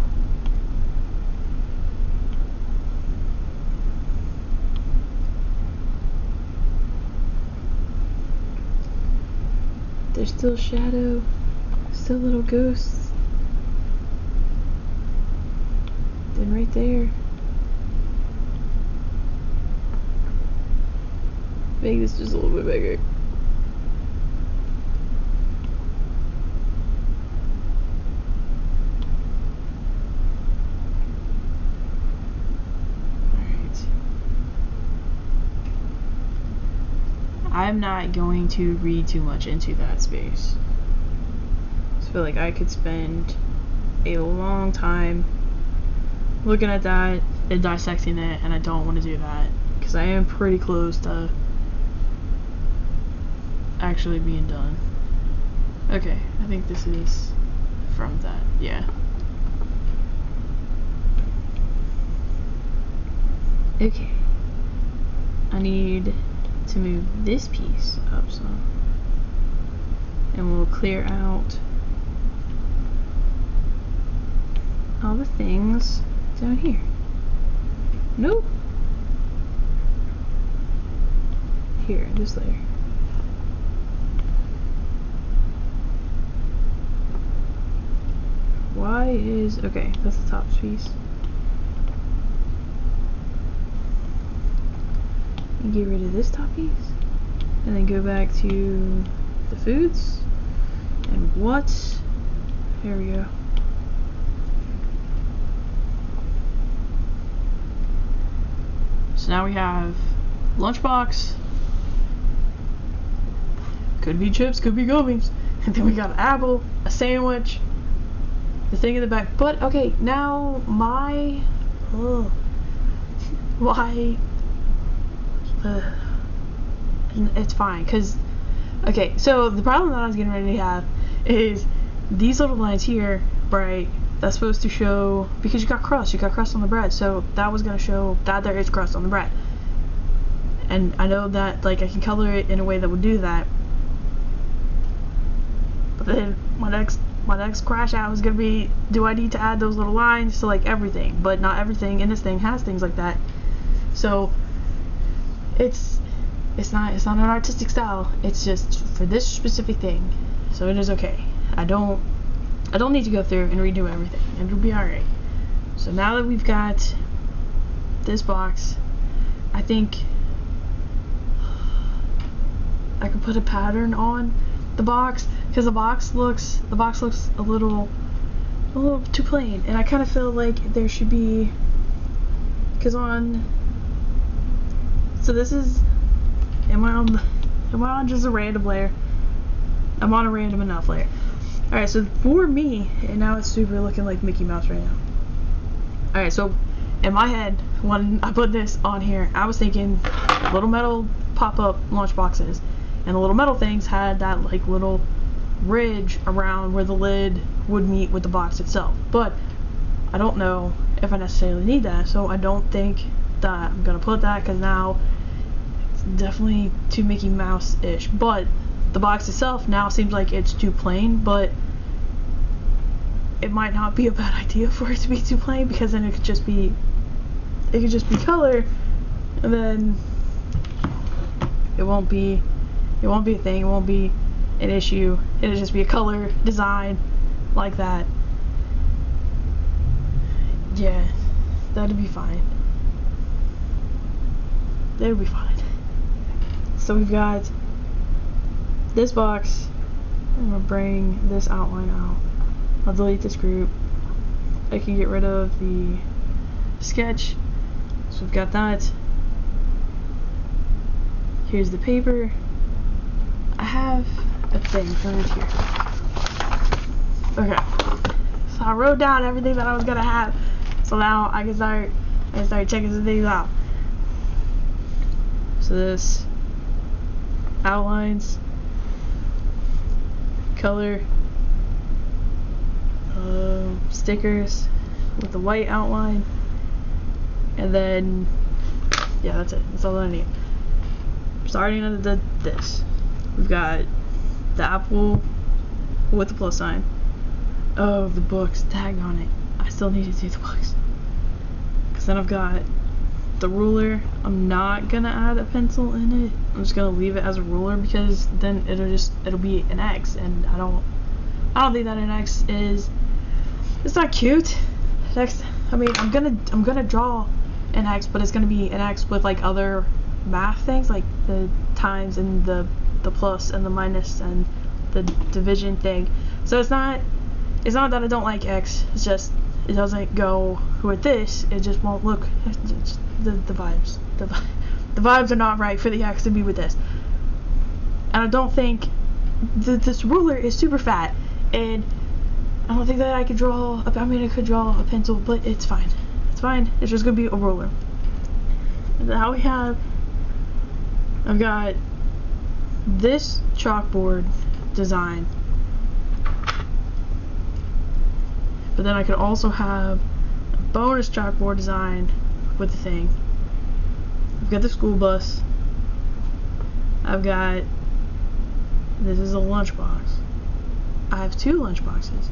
there's still shadow, still little ghosts. Then right there. Make this just a little bit bigger. Alright. I'm not going to read too much into that space. I feel like I could spend a long time looking at that and dissecting it, and I don't want to do that because I am pretty close to actually being done. Okay, I think this is from that, yeah. Okay, I need to move this piece up some, and we'll clear out all the things down here. Nope. Here, this layer. Why is, okay, that's the top piece. And get rid of this top piece. And then go back to the foods. And what? There we go. So now we have lunchbox. Could be chips, could be gummies. And then we got an apple, a sandwich, the thing in the back. But okay, now my it's fine, because okay, so the problem that I was getting ready to have is these little lines here, right? That's supposed to show, because you got crust on the bread, so that was gonna show that there is crust on the bread. And I know that like I can color it in a way that would do that, but then my next crash out is gonna be, do I need to add those little lines to like everything? But not everything in this thing has things like that. So it's not an artistic style. It's just for this specific thing. So it is okay. I don't need to go through and redo everything. It'll be alright. So now that we've got this box, I think I can put a pattern on the box, because the box looks a little too plain, and I kind of feel like there should be, because so this is Am I on just a random layer? I'm on a random enough layer. Alright, so for me, and now it's super looking like Mickey Mouse right now. Alright, so in my head, when I put this on here, I was thinking little metal pop-up lunch boxes, and the little metal things had that like little ridge around where the lid would meet with the box itself. But I don't know if I necessarily need that, so I don't think that I'm gonna put that, because now it's definitely too Mickey Mouse-ish. But the box itself now seems like it's too plain, but it might not be a bad idea for it to be too plain, because then it could just be color, and then it won't be a thing, it won't be an issue. It'll just be a color design like that. Yeah, that'd be fine. That'll be fine. So we've got this box. I'm gonna bring this outline out. I'll delete this group. I can get rid of the sketch. So we've got that. Here's the paper. I have a thing right here. Okay. So I wrote down everything that I was gonna have. So now I can start checking some things out. So this outlines, color, stickers with the white outline, and then yeah, that's it. That's all I need. Starting at this, we've got the apple with the plus sign. Oh, the books, tag on it. I still need to do the books. Cause then I've got the ruler. I'm not gonna add a pencil in it. I'm just gonna leave it as a ruler, because then it'll be an X, and I don't think that an X is. It's not cute. Next, I mean, I'm gonna draw an X, but it's gonna be an X with like other math things, like the times and the plus and the minus and the division thing. So it's not that I don't like X. It's just it doesn't go with this. It just won't look. The vibes. The vibes are not right for the X to be with this. And I don't think this ruler is super fat, and I don't think that I could draw. I mean, I could draw a pencil, but it's fine. It's fine. It's just gonna be a ruler. And now I've got this chalkboard design, but then I could also have a bonus chalkboard design with the thing. I've got the school bus. I've got, this is a lunchbox. I have 2 lunchboxes.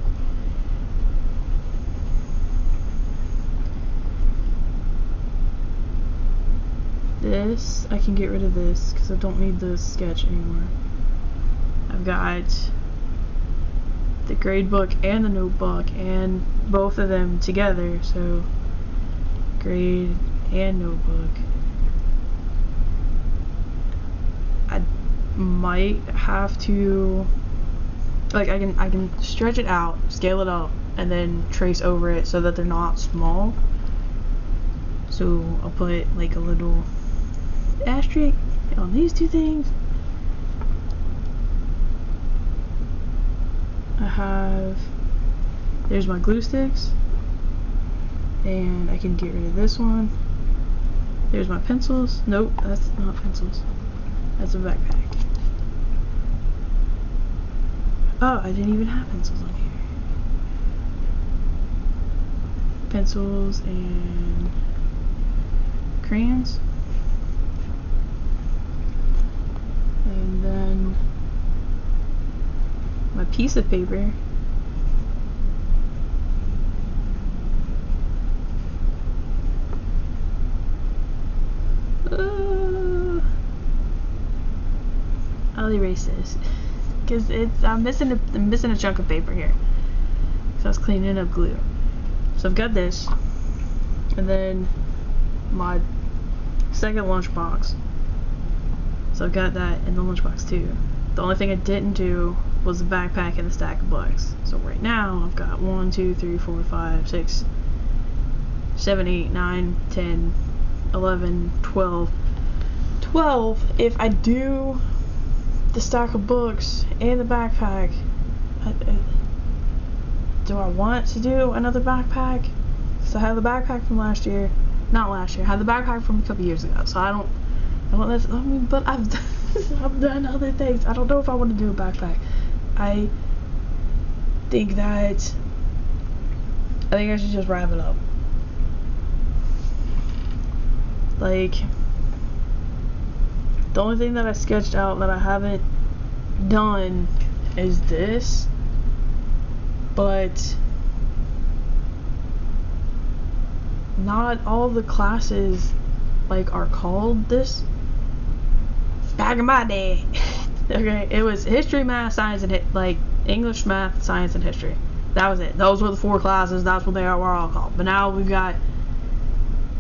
This, I can get rid of this because I don't need the sketch anymore. I've got the grade book and the notebook, and both of them together, so grade and notebook. I might have to, like, I can stretch it out, scale it up, and then trace over it so that they're not small. So I'll put like a little asterisk on these 2 things. I have, there's my glue sticks, and I can get rid of this one. There's my pencils. Nope, that's not pencils. That's a backpack. Oh, I didn't even have pencils on here. Pencils and crayons. And then my piece of paper. I'll erase this because I'm missing a chunk of paper here. So I was cleaning up glue. So I've got this, and then my second lunchbox. So I've got that in the lunchbox too. The only thing I didn't do was the backpack and the stack of books. So right now I've got 1, 2, 3, 4, 5, 6, 7, 8, 9, 10, 11, 12 Well, if I do the stack of books and the backpack, do I want to do another backpack? So I had the backpack from last year, not last year. I had the backpack from a couple years ago. So I don't. But I've done other things. I don't know if I want to do a backpack. I think I should just wrap it up. Like, the only thing that I sketched out that I haven't done is this, but not all the classes like are called this. Back in my day, okay, it was history, math, science, and like English, math, science, and history. That was it. Those were the 4 classes. That's what they were all called. But now we've got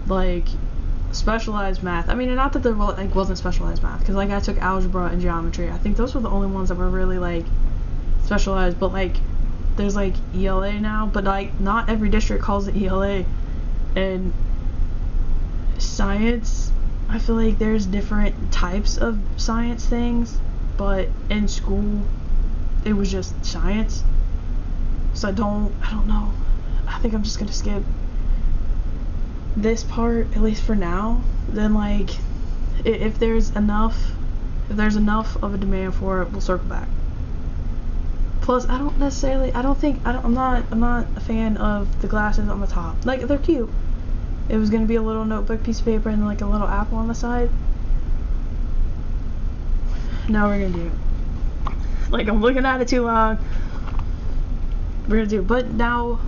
like specialized math. I mean, not that there like wasn't specialized math, because like I took algebra and geometry. I think those were the only ones that were really like specialized. But like there's like ELA now, but like not every district calls it ELA. And science, I feel like there's different types of science things, but in school it was just science. So I don't know. I think I'm just gonna skip this part, at least for now. Then like if there's enough of a demand for it, we'll circle back. Plus, I'm not a fan of the glasses on the top. Like, they're cute. It was gonna be a little notebook piece of paper and like a little apple on the side. Now we're gonna do, like, I'm looking at it too long. We're gonna do, but now,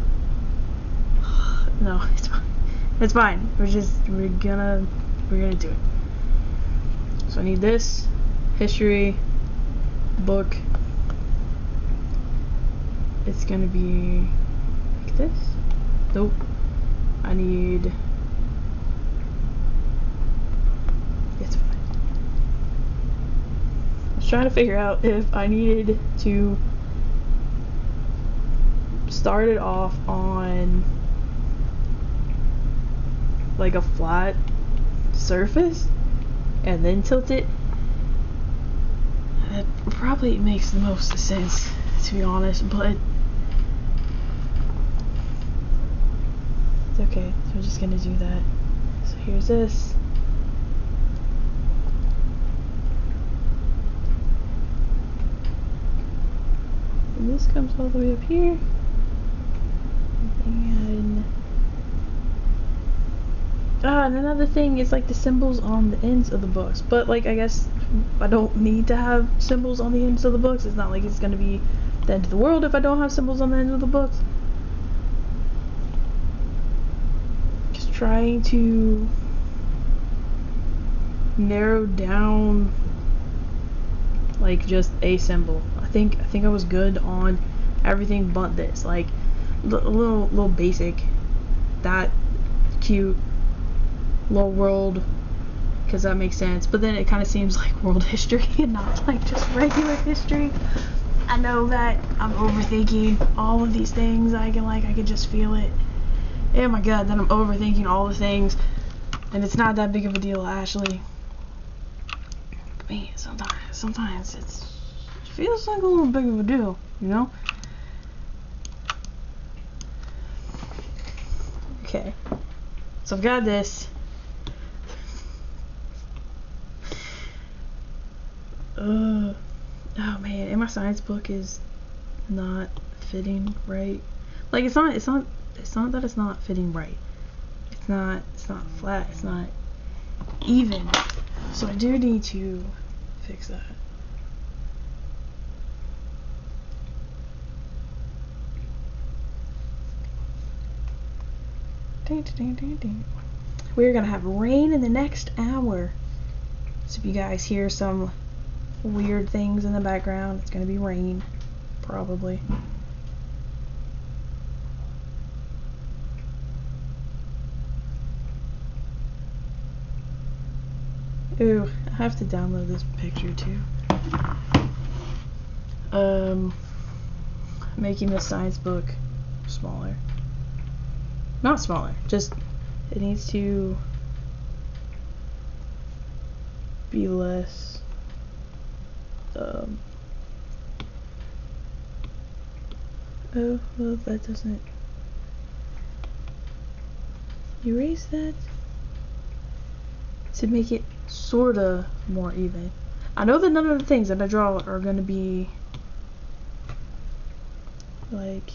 no, it's fine. It's fine. We're gonna do it. So I need this history book. It's gonna be like this. Nope. I need. It's fine. I was trying to figure out if I needed to start it off on like a flat surface and then tilt it. That probably makes the most sense, to be honest, but it's okay. So we're just gonna do that. So here's this. And this comes all the way up here. And another thing is like the symbols on the ends of the books. But like, I guess I don't need to have symbols on the ends of the books. It's not like it's gonna be the end of the world if I don't have symbols on the ends of the books. Just trying to narrow down like just a symbol. I think I was good on everything but this. Like a little basic, that cute little world, because that makes sense, but then it kind of seems like world history and not like just regular history. I know that I'm overthinking all of these things. I can just feel it in my gut that I'm overthinking all the things, and it's not that big of a deal actually. But man, sometimes it feels like a little big of a deal, you know? Okay, so I've got this. Oh man, and my science book is not fitting right. Like it's not that it's not fitting right. It's not flat, it's not even. So I do need to fix that. We're gonna have rain in the next hour. So if you guys hear some weird things in the background, it's gonna be rain, probably. Ooh, I have to download this picture too. Making the science book smaller. Not smaller, just it needs to be less oh, well, that doesn't erase that to make it sorta more even. I know that none of the things that I draw are gonna be like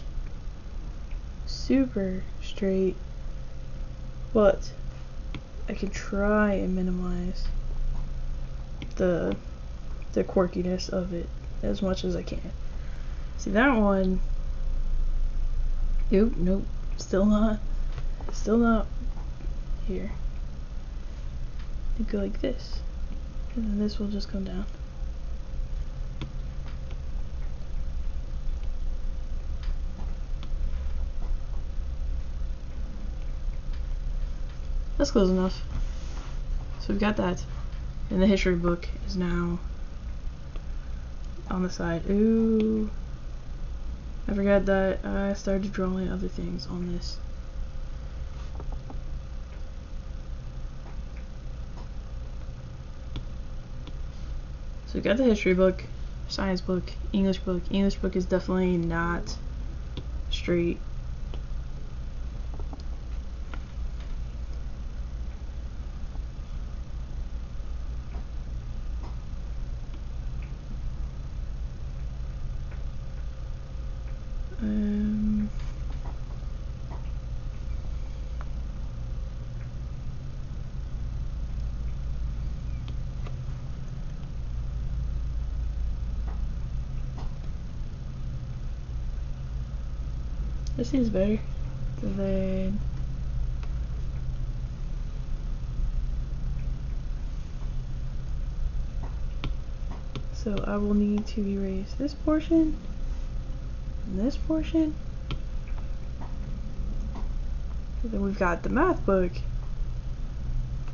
super straight, but I can try and minimize the quirkiness of it as much as I can. See that one, nope, still not here. You go like this, and then this will just come down. That's close enough. So we've got that. And the history book is now on the side. Ooh. I forgot that I started drawing other things on this. So we got the history book, science book, English book. English book is definitely not straight. This seems better. Then so I will need to erase this portion and this portion. And then we've got the math book,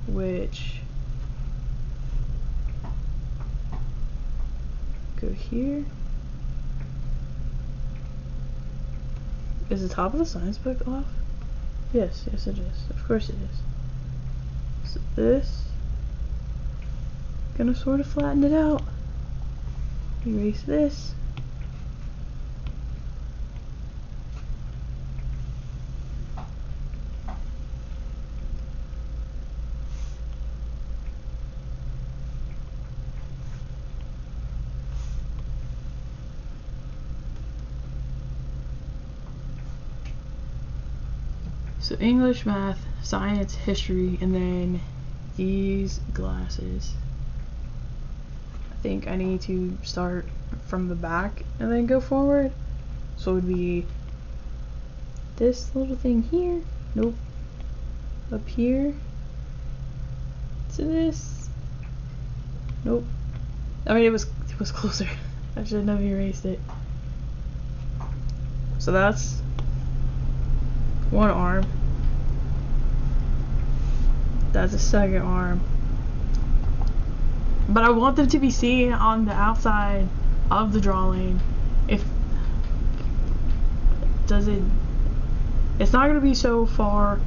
which go here. Is the top of the science book off? Yes, it is. Of course it is. So this, gonna sort of flatten it out. Erase this. So English, math, science, history, and then these glasses. I think I need to start from the back and then go forward. So it would be this little thing here. Nope. Up here. To this. Nope. I mean, it was closer. I shouldn't have erased it. So that's one arm. That's a second arm. But I want them to be seen on the outside of the drawing. It's not gonna be so far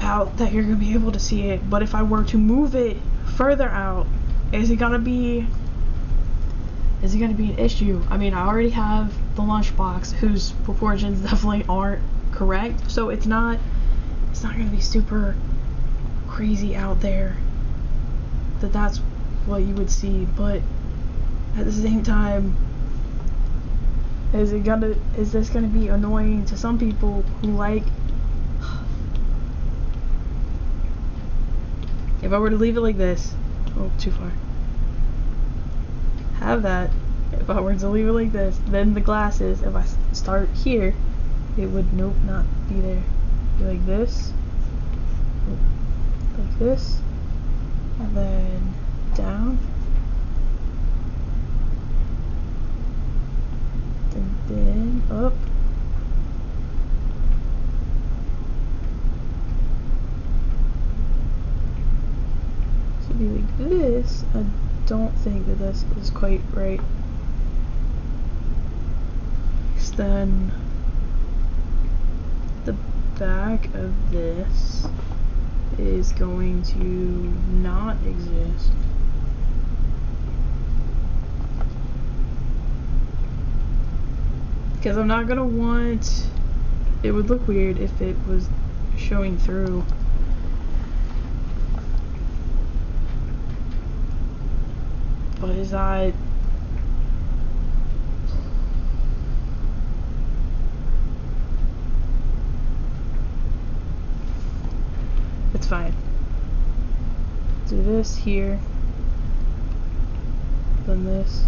out that you're gonna be able to see it, but if I were to move it further out, is it gonna be an issue? I mean, I already have the lunchbox whose proportions definitely aren't correct, so it's not gonna be super crazy out there that's what you would see, but at the same time, is this gonna be annoying to some people who like, if I were to leave it like this, oh, too far, have that, if I were to leave it like this, then the glasses, if I start here, it would not be there. Be like this, like this, and then down, and then up, so be like this. I don't think that this is quite right. Then the back of this is going to not exist. Because I'm not gonna want, it would look weird if it was showing through. But is that, it's fine. Do this here, then this.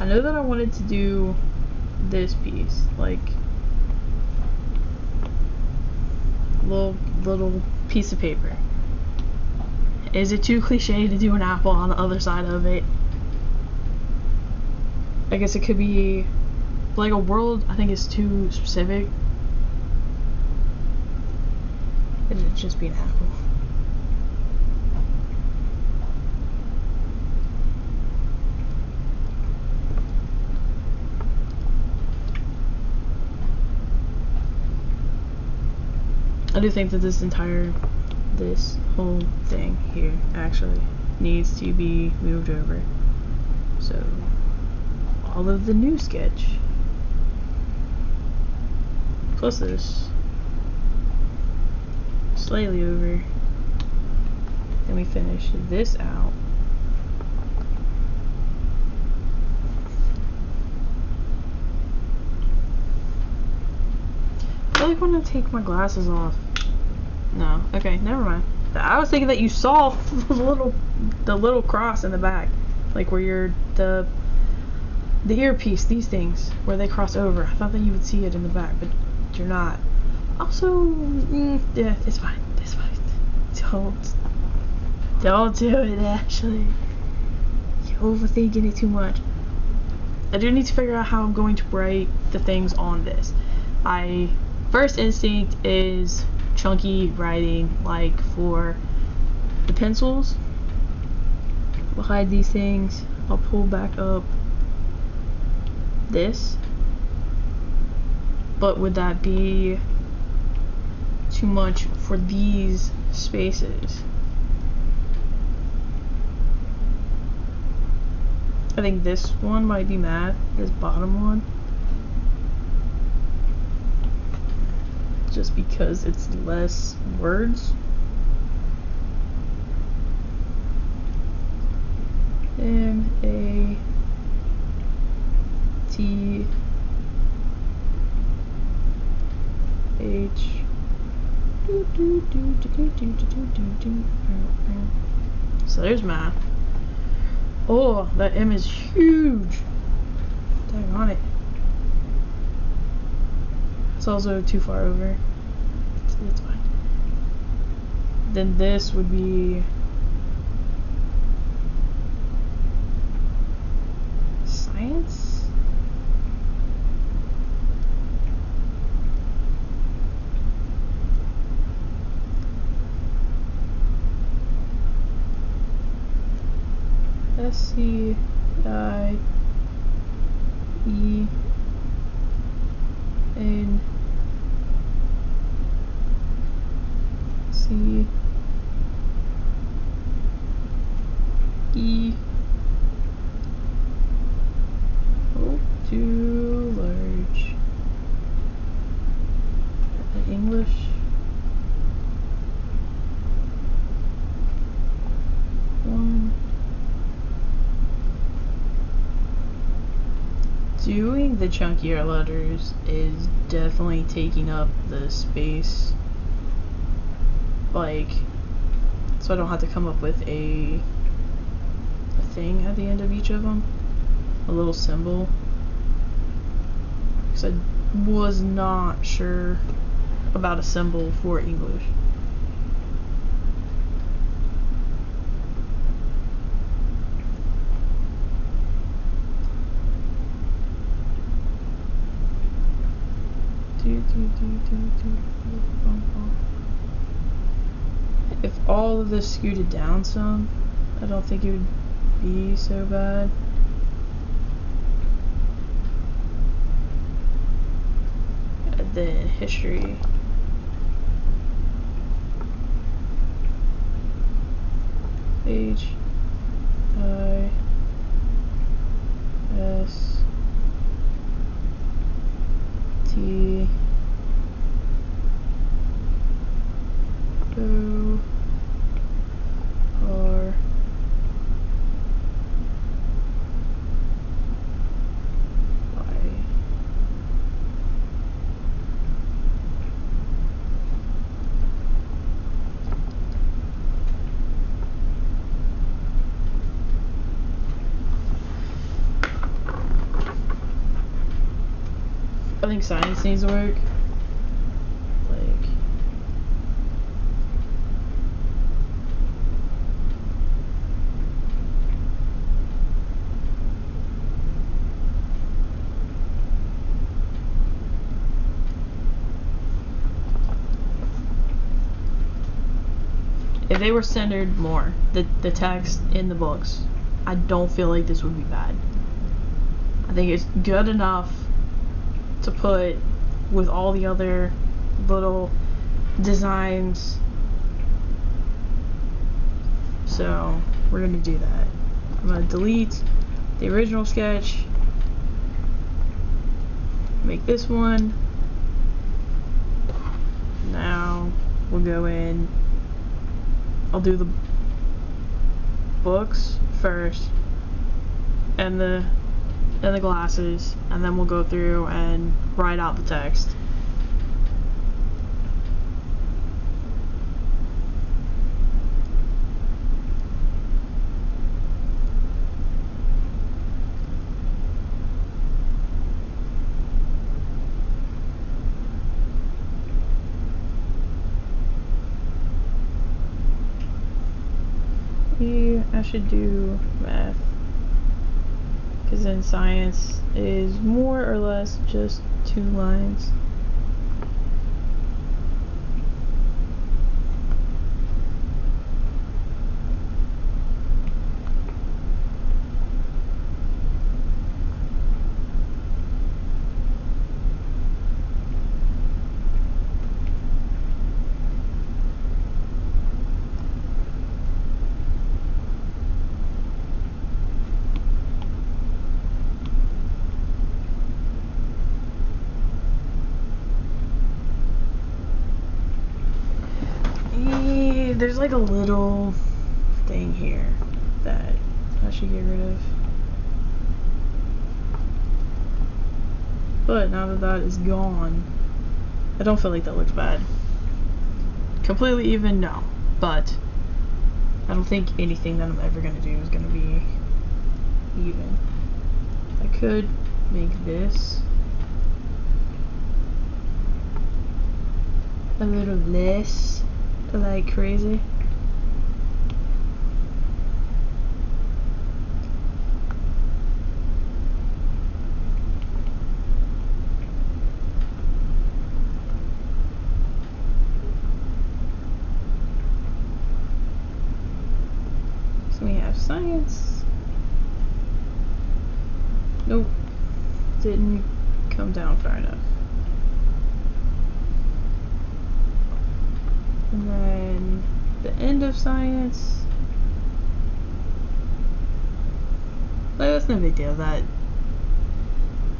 I know that I wanted to do this piece, like little piece of paper. Is it too cliche to do an apple on the other side of it? I guess it could be like a world. I think it's too specific. It'd just be an apple. I do think that this whole thing here actually needs to be moved over. So all of the new sketch plus this slightly over, then we finish this out. I really want to take my glasses off. No, okay, never mind. I was thinking that you saw the little cross in the back, like where you're the earpiece, these things where they cross over. I thought that you would see it in the back, but you're not. Also, yeah, it's fine. It's fine. Don't do it. Actually, you're overthinking it too much. I do need to figure out how I'm going to write the things on this. First instinct is chunky writing, like for the pencils. We'll hide these things. I'll pull back up this. But would that be too much for these spaces? I think this one might be math, this bottom one. Just because it's less words. M-A-T H. So there's math. Oh, that M is huge. Dang on it. It's also too far over. It's fine. Then this would be science. S-C-I-E-N C E. Oh, too large. English. One. Doing the chunkier letters is definitely taking up the space. Like, so I don't have to come up with a thing at the end of each of them, a little symbol, because I was not sure about a symbol for English. If all of this scooted down some, I don't think it would be so bad. And then history. H I S T O R Y. I think science needs to work. Like, if they were centered more, the text in the books, I don't feel like this would be bad. I think it's good enough to put with all the other little designs. So we're gonna do that. I'm gonna delete the original sketch, make this one. Now we'll go in, I'll do the books first and the glasses, and then we'll go through and write out the text. I should do math, because then science is more or less just 2 lines. There's like a little thing here that I should get rid of. But now that that is gone, I don't feel like that looks bad. Completely even, no. But I don't think anything that I'm ever gonna do is gonna be even. I could make this a little less like crazy. So we have science. Nope, didn't come down far enough. And then the end of science. Like, that's no big deal. That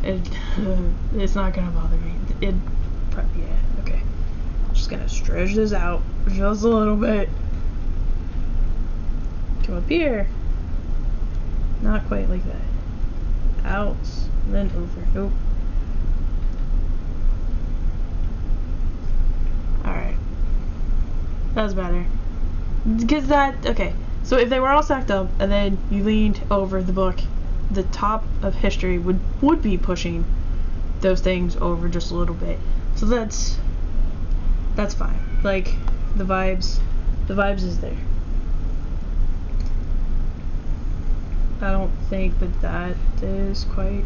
it's not gonna bother me. Yeah, okay. Just gonna stretch this out just a little bit. Come up here. Not quite like that. Out, then over. Nope. Alright. That's better. Because that, okay. So if they were all stacked up and then you leaned over the book, the top of history would be pushing those things over just a little bit. So that's fine. Like, the vibes is there. I don't think that is quite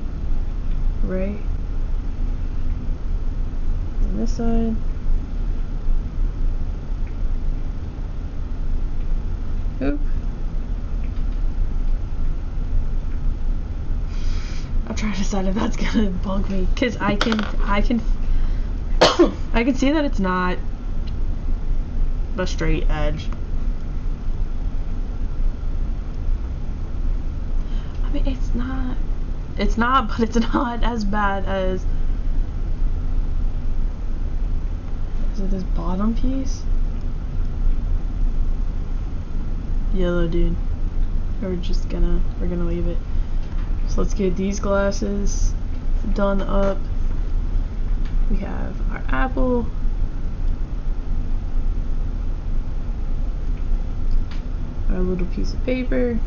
right. On this side. Oop. I'm trying to decide if that's gonna bug me, cause I can I can see that it's not a straight edge. mean, it's not, but it's not as bad as, is it this bottom piece? Yellow, dude. We're gonna leave it. So let's get these glasses done up. We have our apple. Our little piece of paper.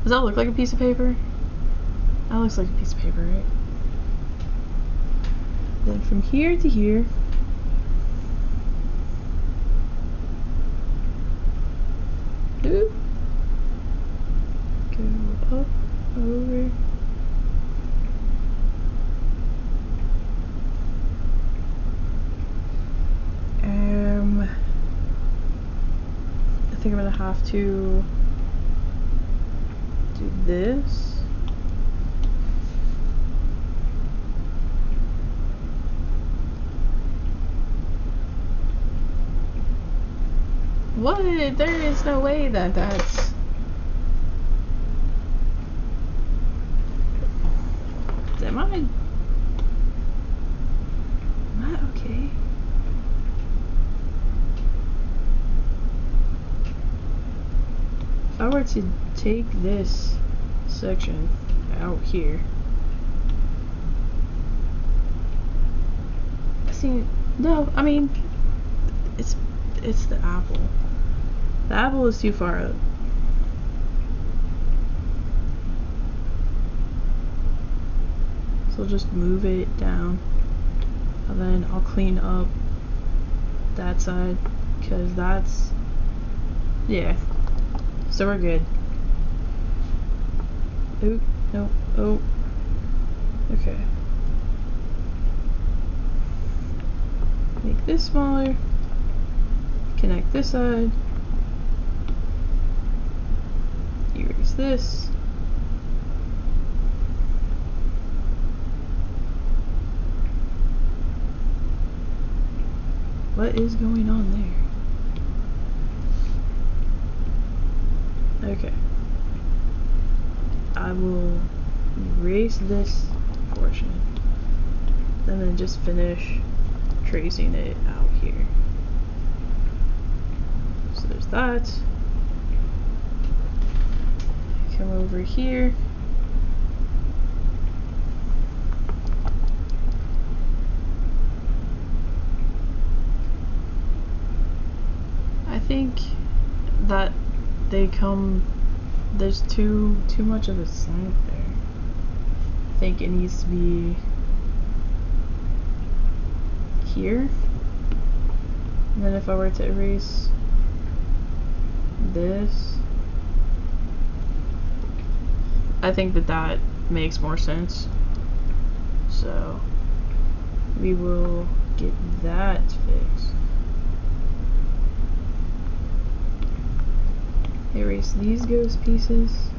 Does that look like a piece of paper? That looks like a piece of paper, right? Then from here to here, go up, over, I think I'm gonna have to do this. What? There is no way that that's... Am I okay? If I were to take this section out here, see, no, I mean, it's the apple. The apple is too far up. So I'll just move it down, and then I'll clean up that side, because that's, yeah, so we're good. Oh, no, oh, okay. Make this smaller, connect this side, erase this. What is going on there? Okay. I will erase this portion, and then just finish tracing it out here. So there's that. Come over here. I think that they come, there's too much of a slant there. I think it needs to be here. And then if I were to erase this, I think that makes more sense. So we will get that fixed. Erase these ghost pieces.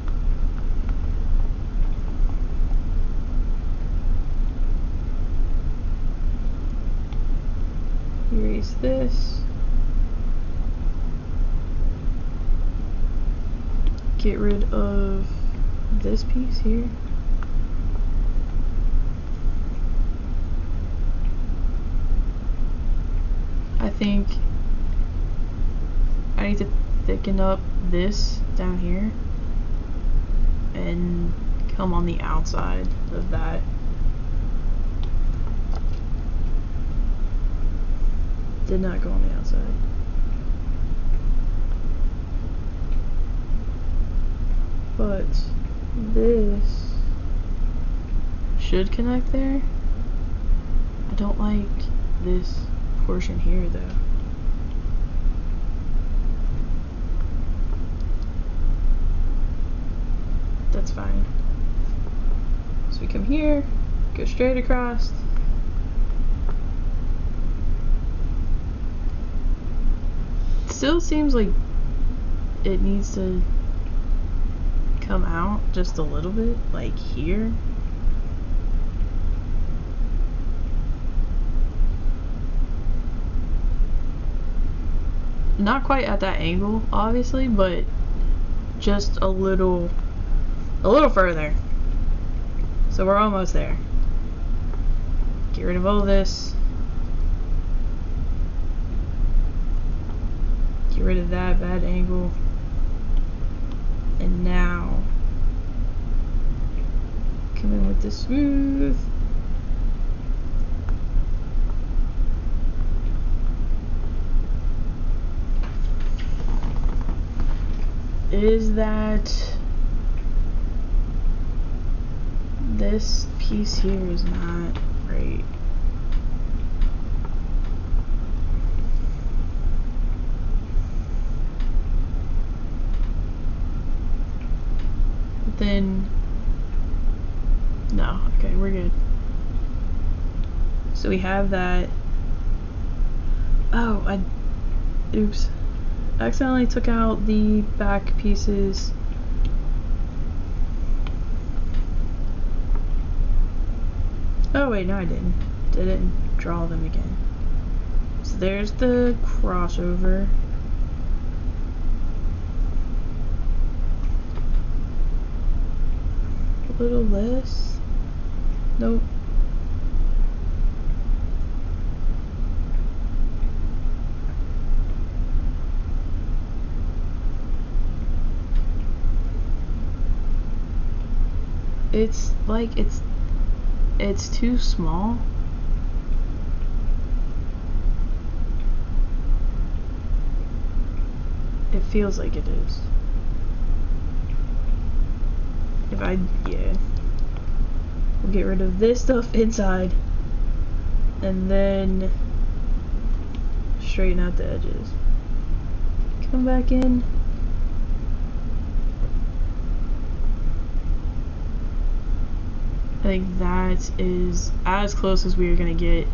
Erase this. Get rid of this piece here. I think I need to thicken up this down here and come on the outside of that. Did not go on the outside. But this should connect there. I don't like this portion here though. That's fine. So we come here, go straight across. Still seems like it needs to come out just a little bit, like here. not quite at that angle, obviously, but just a little further. So we're almost there. Get rid of all this. Get rid of that bad angle. And now, come in with the smooth. Is that this piece here is not right? But then, no, okay, we're good. So we have that. Oh, oops. I accidentally took out the back pieces. Oh wait, no I didn't. Didn't draw them again. So there's the crossover. A little less. Nope. It's like it's too small. It feels like it is. Yeah. We'll get rid of this stuff inside and then straighten out the edges. Come back in. I think that is as close as we are gonna get.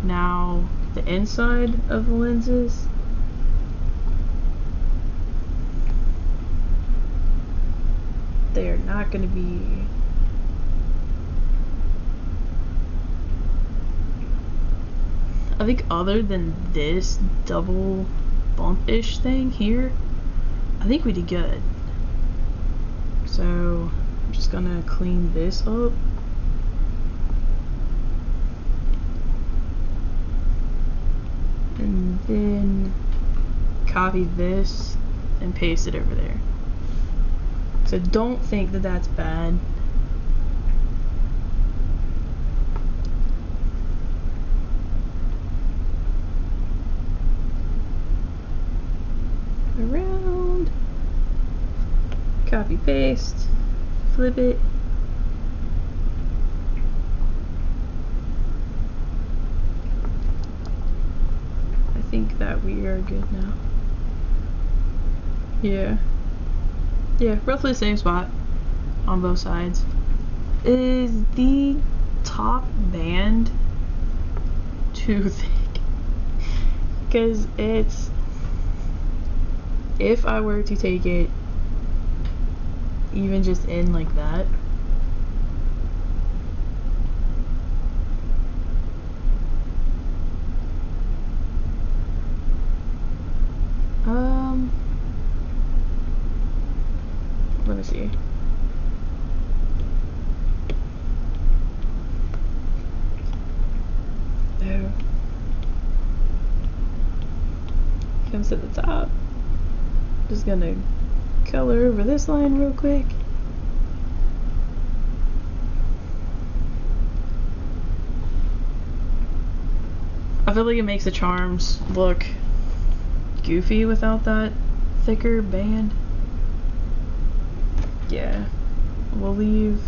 Now the inside of the lenses. They are not gonna be I think other than this double bump-ish thing here, I think we did good. So I'm just gonna clean this up. And then copy this and paste it over there. So don't think that that's bad. Around. Copy paste. Flip it. I think that we are good now. Yeah. Yeah, roughly the same spot on both sides. Is the top band too thick? Because it's, if I were to take it even just in like that, let me see. Oh. Comes to the top. Just gonna color over this line real quick. I feel like it makes the charms look goofy without that thicker band. Yeah, we'll leave.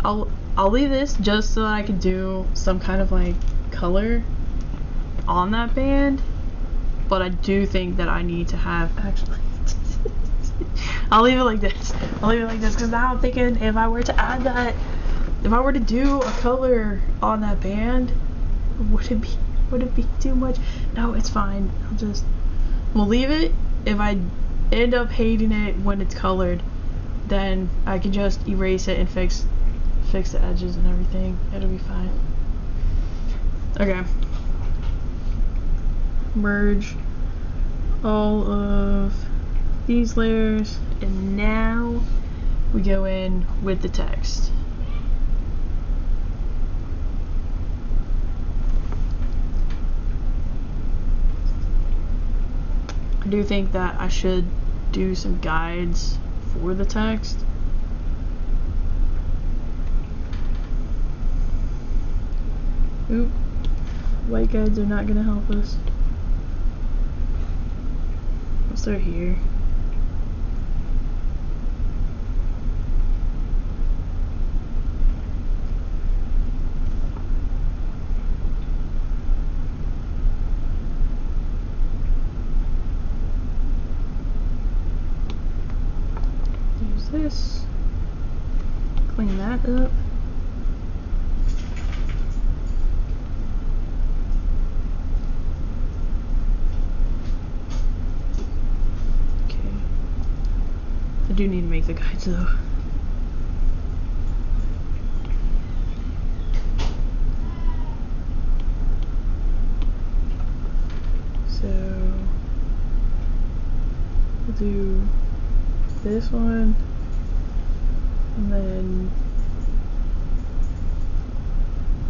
I'll leave this just so that I can do some kind of like color on that band, but I do think that I need to have actually I'll leave it like this. I'll leave it like this because now I'm thinking if I were to add that, if I were to do a color on that band, would it be too much? No, it's fine. We'll leave it. If I end up hating it when it's colored, then I can just erase it and fix the edges and everything. It'll be fine. Okay. Merge all of these layers, and now we go in with the text. I do think that I should do some guides for the text. Oop. White guides are not gonna help us. Once they're here. Use this. Clean that up. I do need to make the guides though. So we'll do this one, and then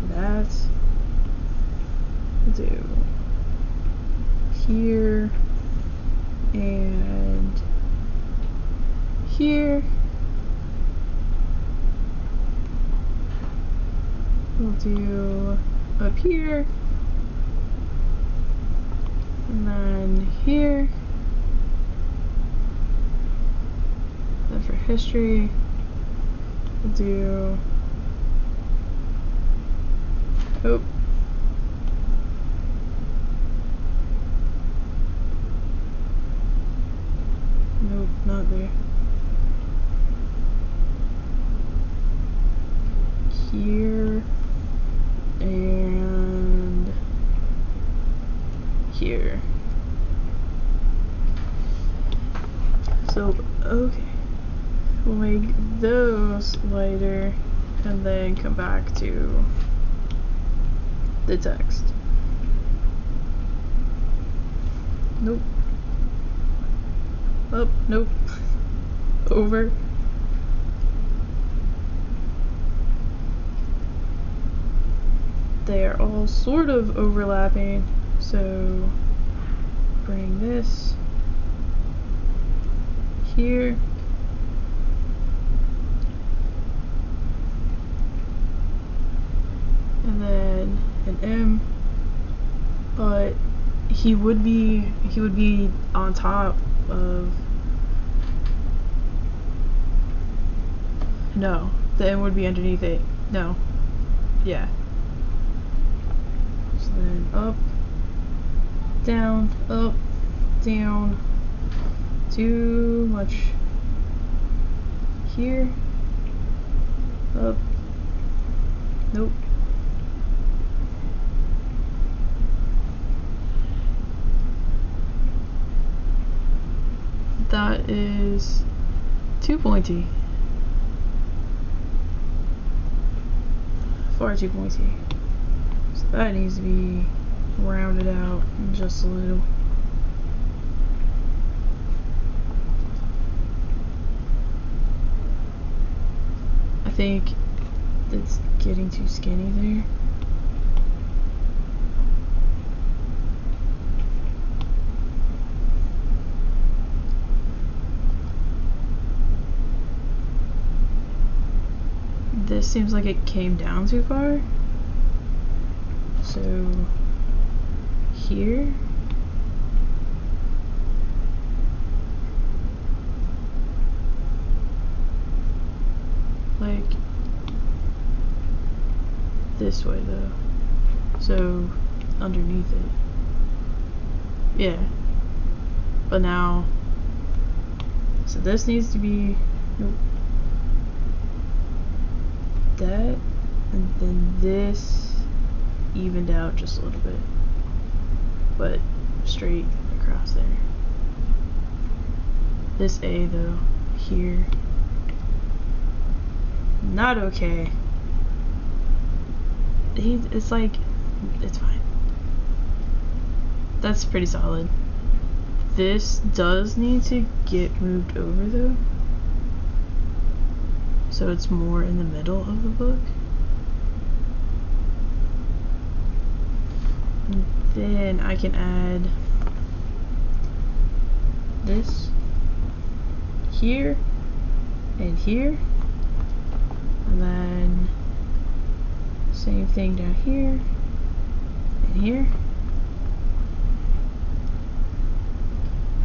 that. We'll do here and here. We'll do up here, and then here. Then for history, we'll do, oh, nope, not there. Here and here. So, okay, we'll make those lighter and then come back to the text. Nope. Oh, nope. Over. They are all sort of overlapping, so bring this here. And then an M, but he would be on top of, no, the M would be underneath it. No. Yeah. So then up, down, too much here, up, nope. That is too pointy. Far too pointy. So that needs to be rounded out just a little. I think it's getting too skinny there. This seems like it came down too far. So here, like this way though, so underneath it, yeah. But now, so this needs to be, nope, that, and then this evened out just a little bit, but straight across there. This A though, here, not okay. It's like, it's fine. That's pretty solid. This does need to get moved over though, so it's more in the middle of the book. And then I can add this here and here, and then same thing down here and here.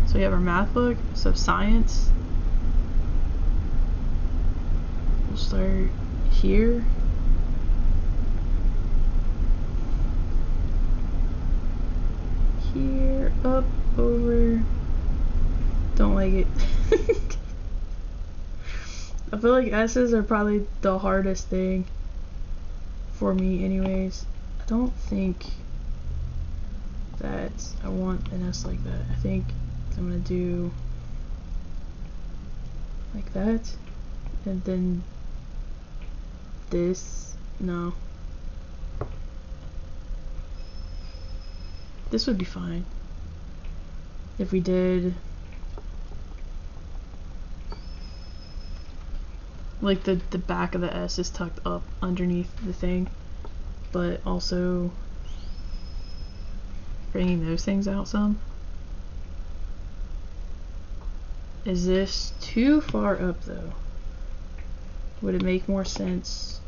So we have our math book. So science, we'll start here. Here, up, over. Don't like it. I feel like S's are probably the hardest thing for me anyways. I don't think that I want an S like that. I think I'm gonna do like that, and then this. No, this would be fine if we did like the back of the S is tucked up underneath the thing, but also bringing those things out some. Is this too far up though? Would it make more sense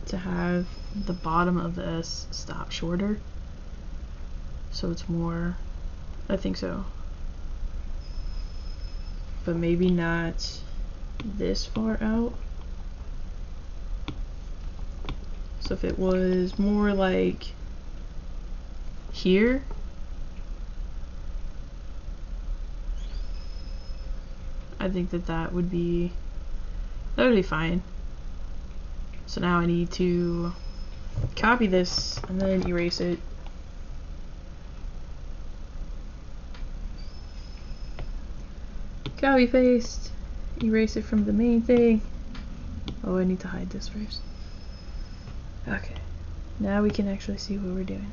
to have the bottom of the S stop shorter so it's more? I think so, but maybe not this far out. So if it was more like here, I think that would be fine. So now I need to copy this and then erase it. Copy paste, erase it from the main thing. Oh, I need to hide this first. Okay, now we can actually see what we're doing.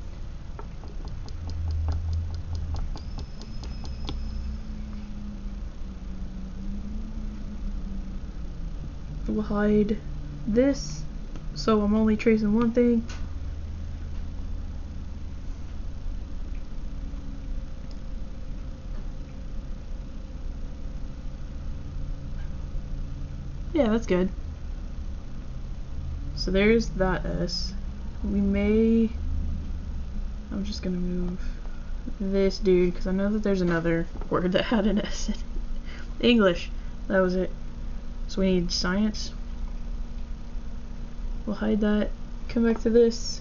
We'll hide this, so I'm only tracing one thing. Yeah, that's good. So there's that S. We may... I'm just gonna move this dude, because I know that there's another word that had an S in it. English. That was it. So we need science. We'll hide that. Come back to this.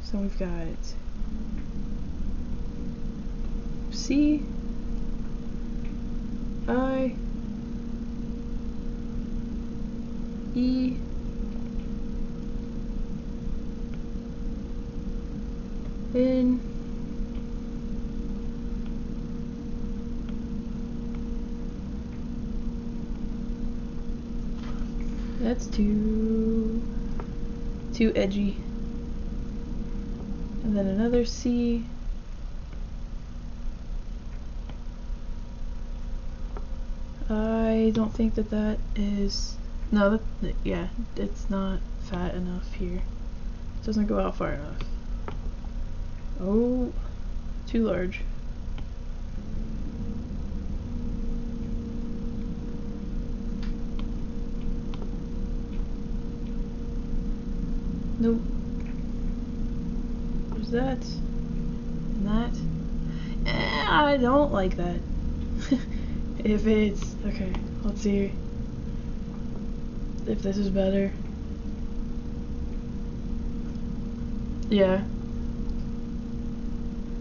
So we've got C, I, E, N, that's too edgy. And then another C. I don't think that is, no, yeah, it's not fat enough here. It doesn't go out far enough. Oh, too large. Nope. There's that. And that. I don't like that. If it's... Okay, let's see if this is better. Yeah.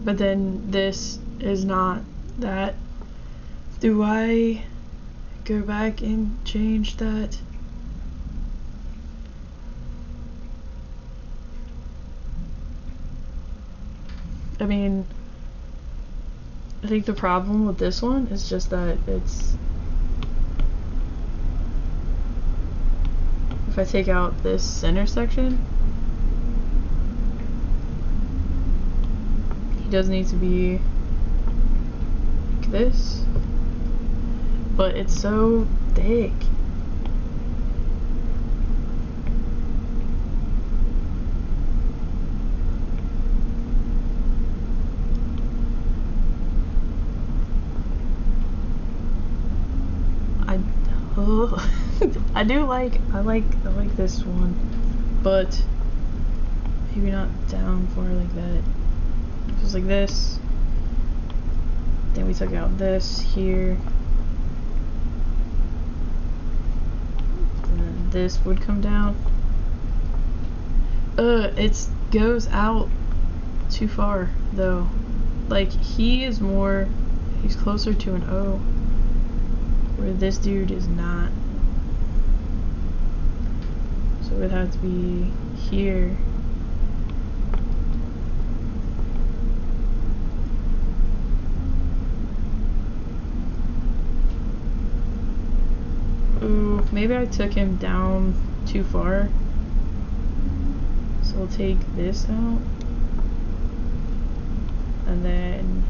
But then this is not that. Do I go back and change that? I mean, I think the problem with this one is just that it's, if I take out this center section, he does need to be like this, but it's so thick. I like this one, but maybe not down far like that. Just like this. Then we took out this here. And then this would come down. It goes out too far though. Like he's closer to an O, where this dude is not. So it would have to be here. Ooh, maybe I took him down too far. So we'll take this out. And then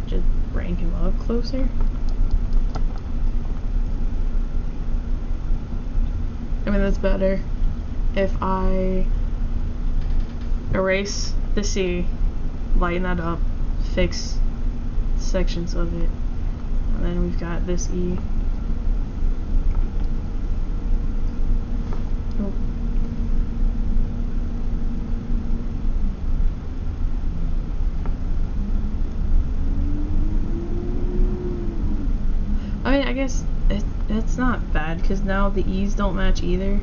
just bring him up closer. I mean, that's better. If I erase the C, lighten that up, fix sections of it, and then we've got this E. Oh. I mean, I guess it's not bad because now the E's don't match either.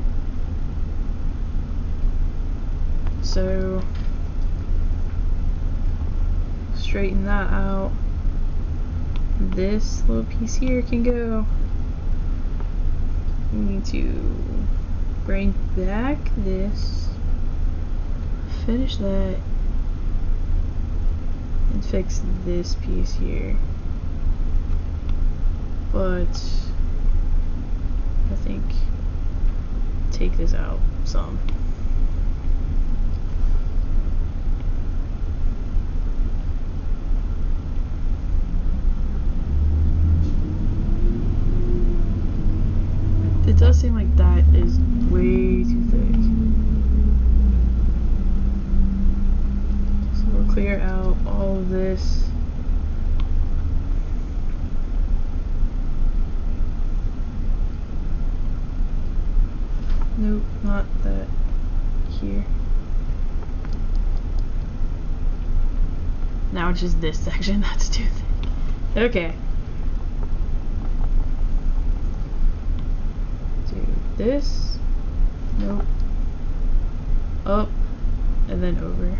So straighten that out. This little piece here can go. We need to bring back this, finish that, and fix this piece here. But I think take this out some. It does seem like that is way too thick. So we'll clear out all of this. Nope, not that here. Now it's just this section that's too thick. Okay. This, nope, up, and then over,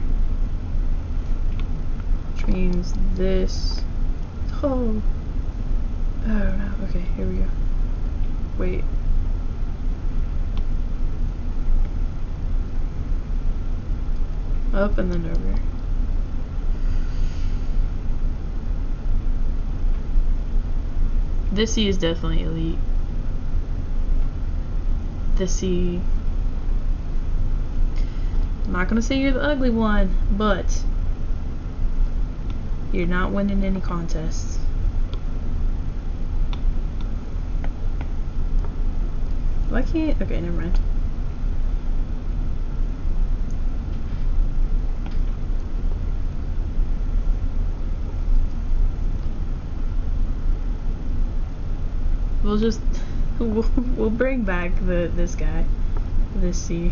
which means this, oh no, okay, here we go, wait, up and then over. This C is definitely elite. The C. I'm not gonna say you're the ugly one, but you're not winning any contests. Why can't? Okay, never mind. We'll just we'll bring back this guy, this C.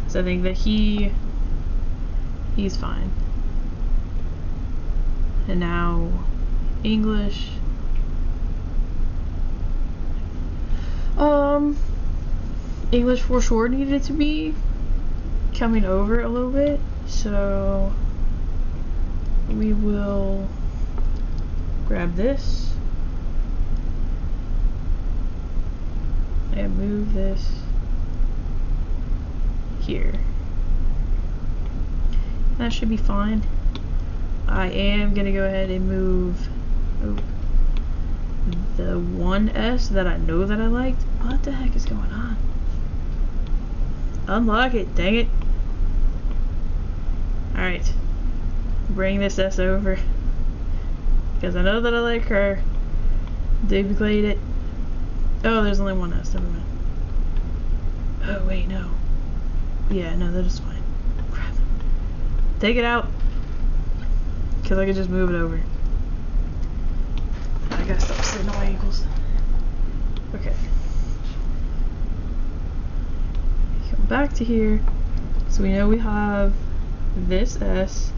So I think that he's fine. And now English. English for sure needed to be coming over a little bit, so we will grab this and move this here. That should be fine. I am gonna go ahead and move the one S that I know that I liked. What the heck is going on? Unlock it, dang it. Alright. bring this S over. Because I know that I like her. Duplicate it. Oh, there's only one S, never mind. Oh, wait, no. Yeah, no, that is fine. Crap. Take it out. Because I can just move it over. I gotta stop sitting on my ankles. Okay. Come back to here. So we know we have this S.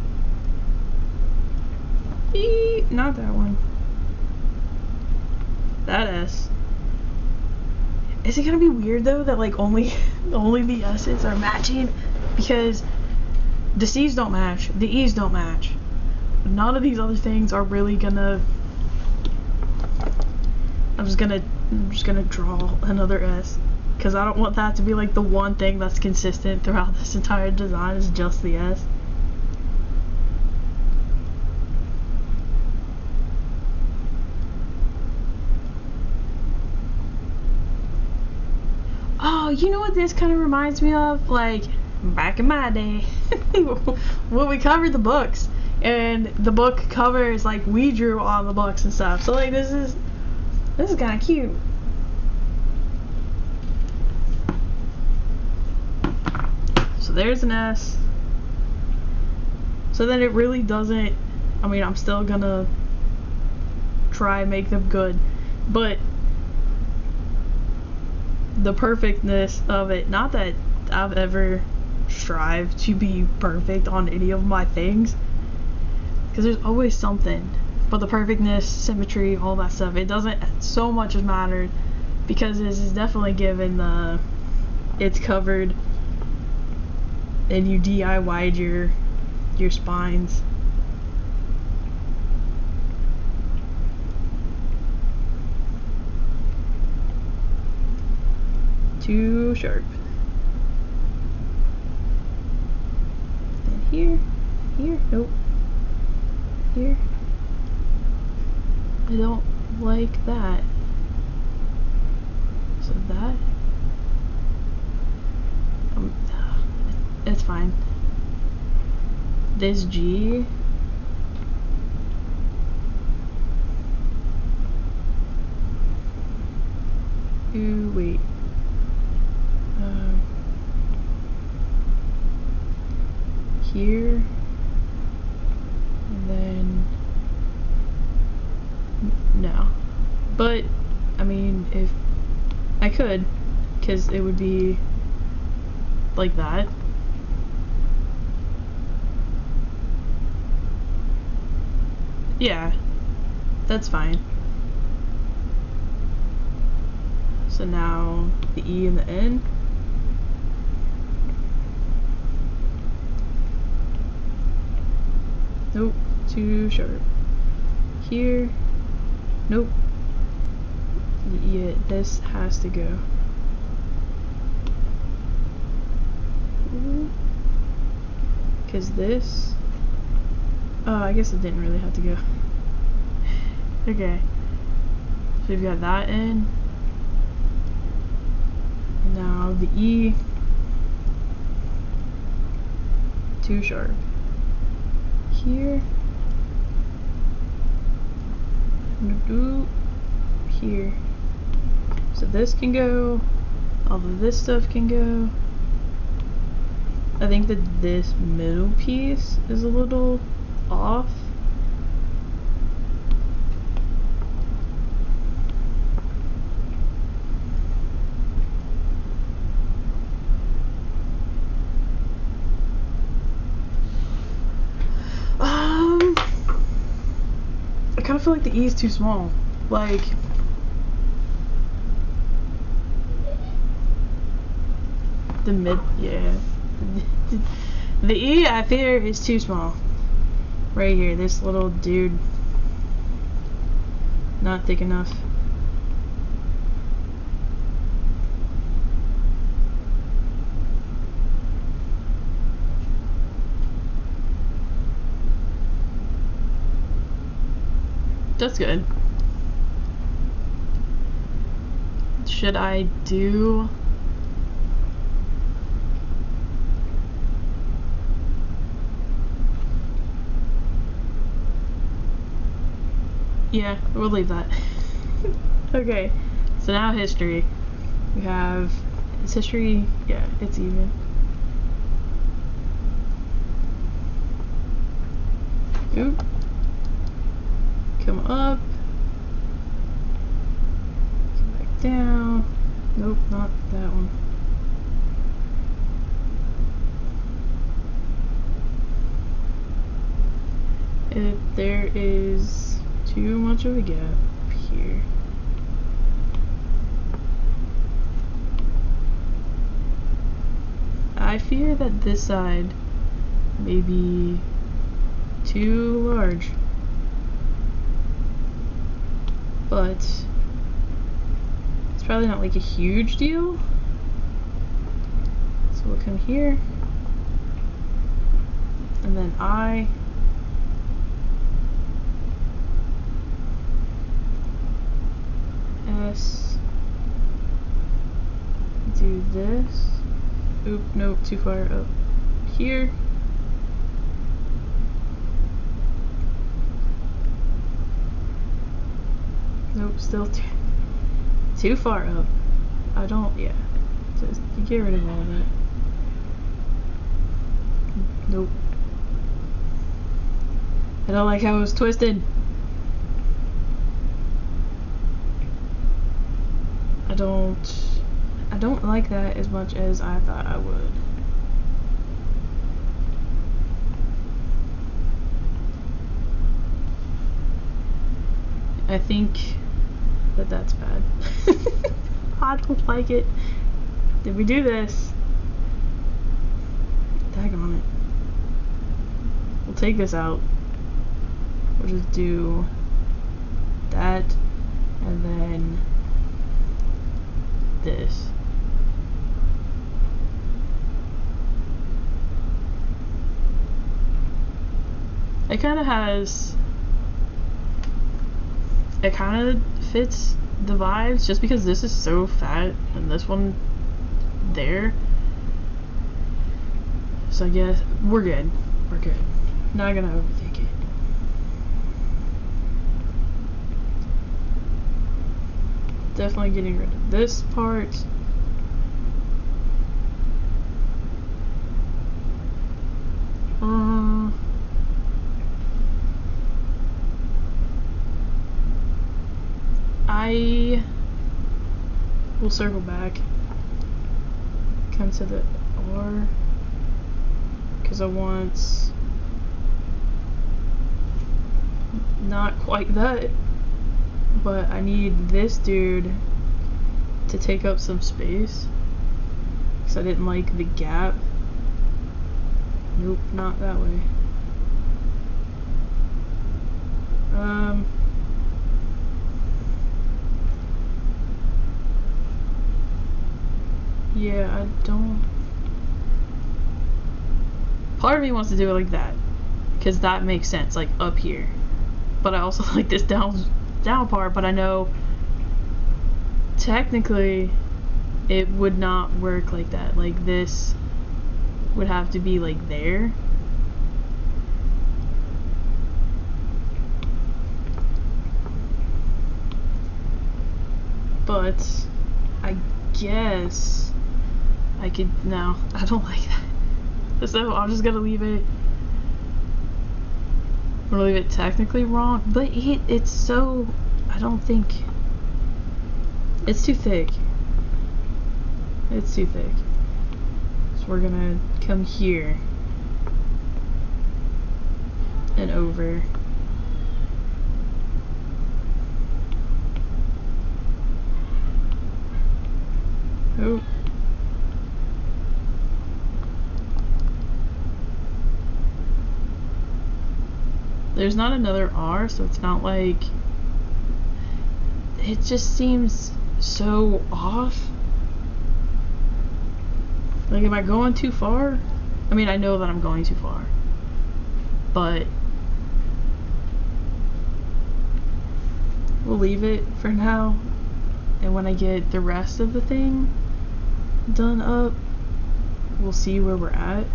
Not that one. That S. Is it gonna be weird though that like only the S's are matching? Because the C's don't match, the E's don't match. None of these other things are really gonna. I'm just gonna draw another S. Because I don't want that to be like the one thing that's consistent throughout this entire design is just the S. Oh, you know what this kind of reminds me of? Like, back in my day, when we covered the books, and the book covers, like, we drew on the books and stuff. So, like, this is kind of cute. So there's an S. So then it really doesn't, I mean, I'm still gonna try and make them good, but the perfectness of it, not that I've ever strived to be perfect on any of my things, because there's always something, but the perfectness, symmetry, all that stuff, it doesn't so much as matter, because this is definitely given the, it's covered, and you DIY'd your spines. Too sharp. Then here, nope. Here. I don't like that. So that. It's fine. This G. Ooh, wait. Here. And then. No. But, I mean, if I could, because it would be like that. Yeah, that's fine. So now the E and the N. Nope, too short. Here. Nope. Yeah, this has to go. Because this. Oh, I guess it didn't really have to go. Okay. So we've got that in. And now the E. Too sharp. Here. Do here. So this can go. All of this stuff can go. I think that this middle piece is a little off. I kind of feel like the E is too small. Like, the mid, yeah. The E I fear is too small. Right here, this little dude. Not thick enough. That's good. Should I do... Yeah, we'll leave that. Okay, so now history. We have, is history, yeah, it's even. Oop. Come up. Come back down. Nope, not that one. There is too much of a gap here. I fear that this side may be too large, but it's probably not like a huge deal. So we'll come here, and then do this. Oop, nope, too far up here. Nope, still too far up. I don't, yeah. Just get rid of all that. Nope. I don't like how it was twisted. I don't like that as much as I thought I would. I think that that's bad. I don't like it. Did we do this? Tag on it. We'll take this out. We'll just do that and then this. It kind of has, it kind of fits the vibes just because this is so fat and this one there. So I guess we're good. We're good. Not gonna overthink it. Definitely getting rid of this part. I will circle back, come to the R, because I want not quite that, but I need this dude to take up some space, because I didn't like the gap. Nope, not that way. Yeah, I don't. Part of me wants to do it like that, because that makes sense, like up here. But I also like this down part, but I know technically it would not work like that. Like this would have to be like there. But I guess I could, no, I don't like that. So I'm just gonna leave it. I'm gonna leave it technically wrong, but it's so, I don't think, it's too thick. It's too thick. So we're gonna come here and over. Oh. There's not another R, so it's not like, it just seems so off. Like, am I going too far? I mean, I know that I'm going too far, but we'll leave it for now, and when I get the rest of the thing done up, we'll see where we're at.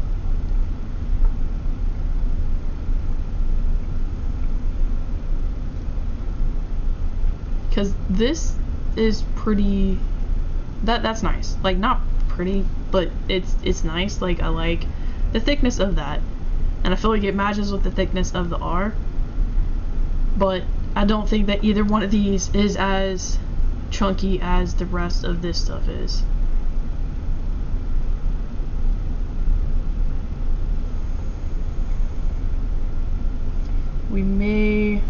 because this is pretty, that's nice. Like, not pretty, but it's nice. Like, I like the thickness of that, and I feel like it matches with the thickness of the R, but I don't think that either one of these is as chunky as the rest of this stuff is. We may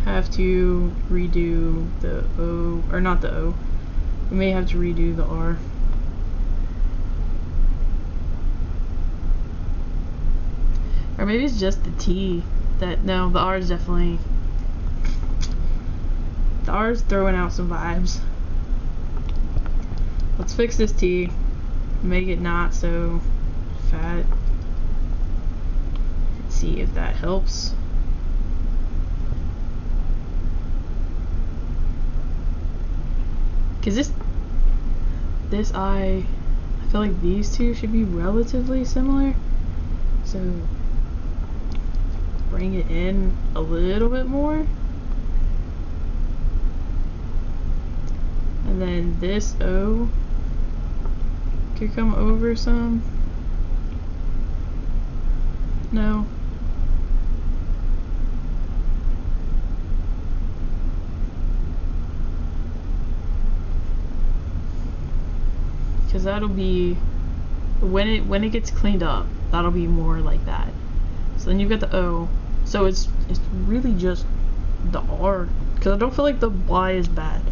have to redo the O, or not the O. We may have to redo the R. Or maybe it's just the T that, no, the R is definitely, the R is throwing out some vibes. Let's fix this T, make it not so fat. Let's see if that helps. Cause this I feel like these two should be relatively similar. So bring it in a little bit more. And then this O could come over some. No. Because that'll be, when it gets cleaned up, that'll be more like that. So then you've got the O. So it's really just the R, because I don't feel like the Y is bad.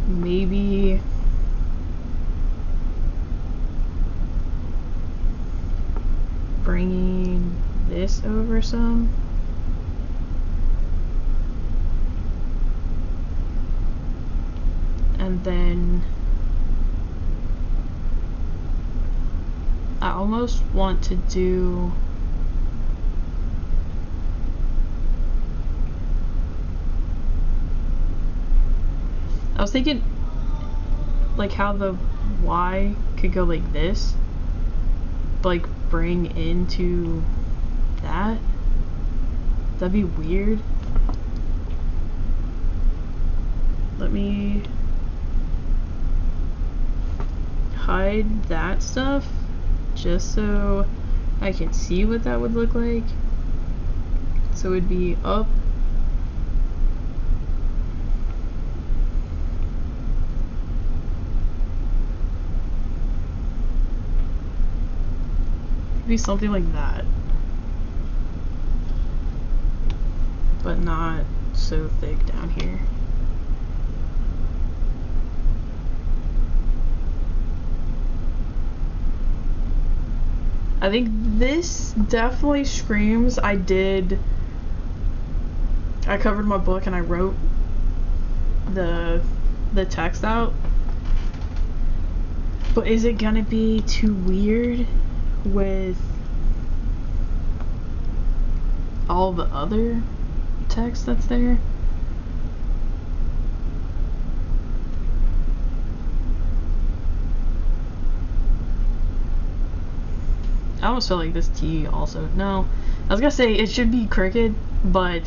Maybe bringing this over some. And then I almost want to do I was thinking like how the Y could go like this, but like bring into that. That'd be weird. Let me hide that stuff just so I can see what that would look like. So it'd be up. It'd be something like that, but not so thick down here. I think this definitely screams I covered my book and I wrote the text out. But is it gonna be too weird with all the other text that's there? I almost feel like this T also, no, I was gonna say it should be crooked, but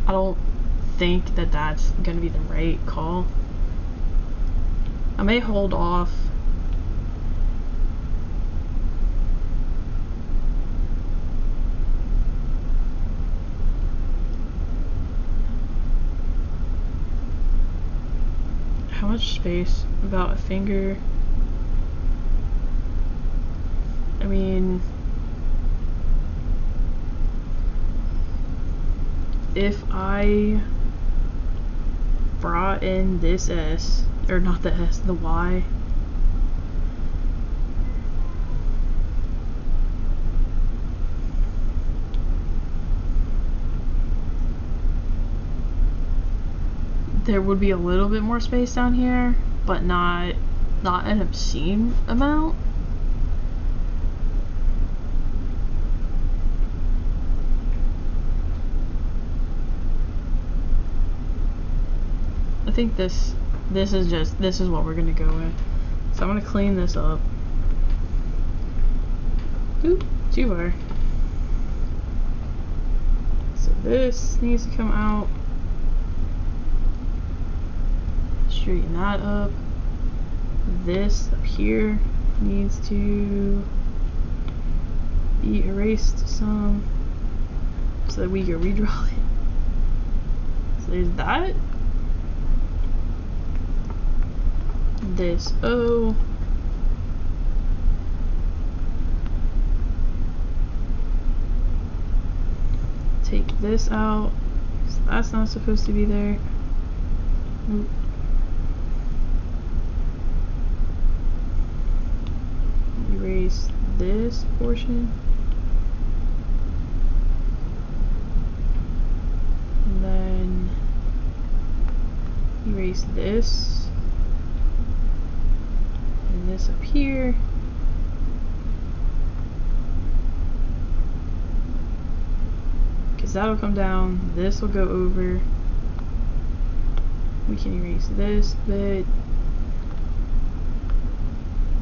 I don't think that that's gonna be the right call. I may hold off. How much space? About a finger. I mean, if I brought in this S, or not the S, the Y, there would be a little bit more space down here, but not an obscene amount. I think this is what we're gonna go with. So I'm gonna clean this up. Oop, too far. this needs to come out. Straighten that up. This up here needs to be erased some so that we can redraw it. So there's that. This O. Take this out. So that's not supposed to be there. Nope. Erase this portion. And then erase this. And this up here. Because that'll come down. This will go over. We can erase this bit.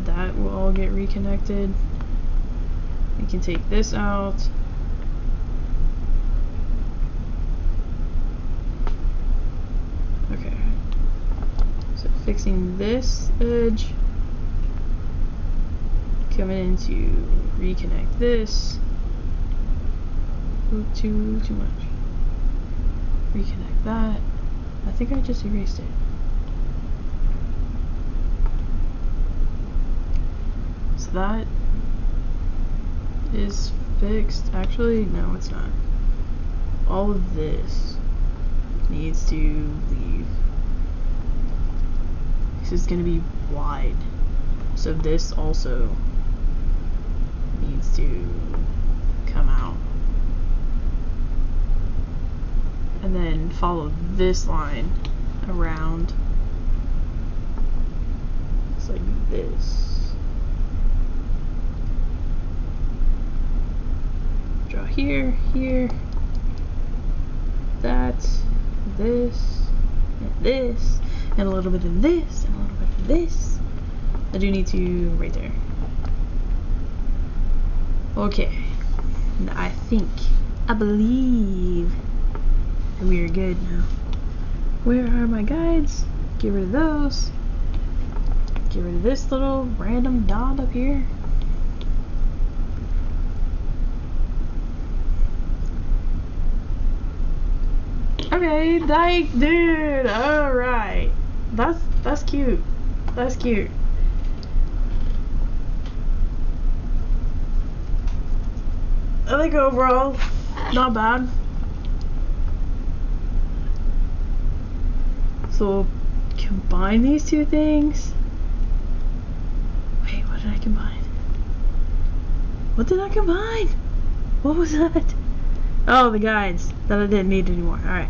That will all get reconnected. We can take this out. Okay. So fixing this edge. Coming in to reconnect this. Ooh, too much. Reconnect that. I think I just erased it. So that is fixed. Actually, no, it's not. All of this needs to leave. This is going to be wide. So this also needs to come out. And then follow this line around. It's like this. Draw here, here, that, this, and a little bit of this, and a little bit of this. I do need to right there. Okay, I believe that we are good now. Where are my guides? Get rid of those. Get rid of this little random dot up here. Okay, like, dude, alright. That's cute. That's cute. I think overall, not bad. So, combine these two things. Wait, what did I combine? What did I combine? What was that? Oh, the guides that I didn't need anymore. Alright.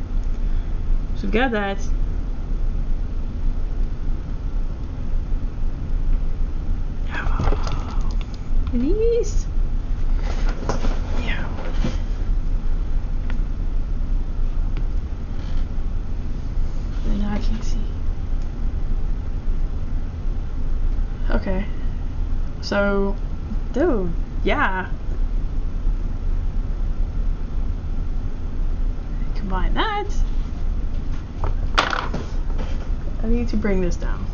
So we've got that. Oh, these. Yeah. And now I can't see. Okay. So, dude, yeah. Combine that. I need to bring this down,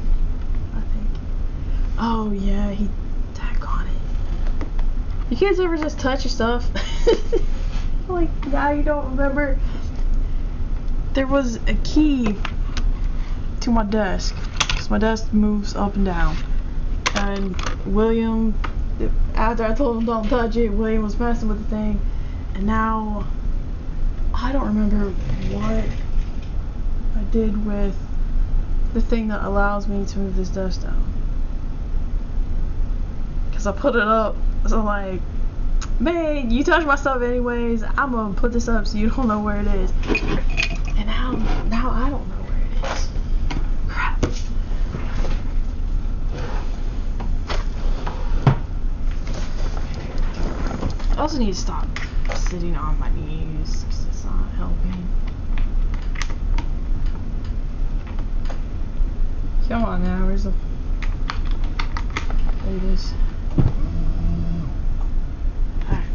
I think. Oh yeah, he tack on it. You kids ever just touch your stuff? Like, now you don't remember. There was a key to my desk, because my desk moves up and down. And William, after I told him don't touch it, William was messing with the thing. And now, I don't remember what I did with the thing that allows me to move this desk down. Because I put it up, so I'm like, man, you touch my stuff anyways, I'm gonna put this up so you don't know where it is. And now I don't know where it is. Crap. I also need to stop sitting on my knees because it's not helping. Come on now, where's the... There it is. Alright.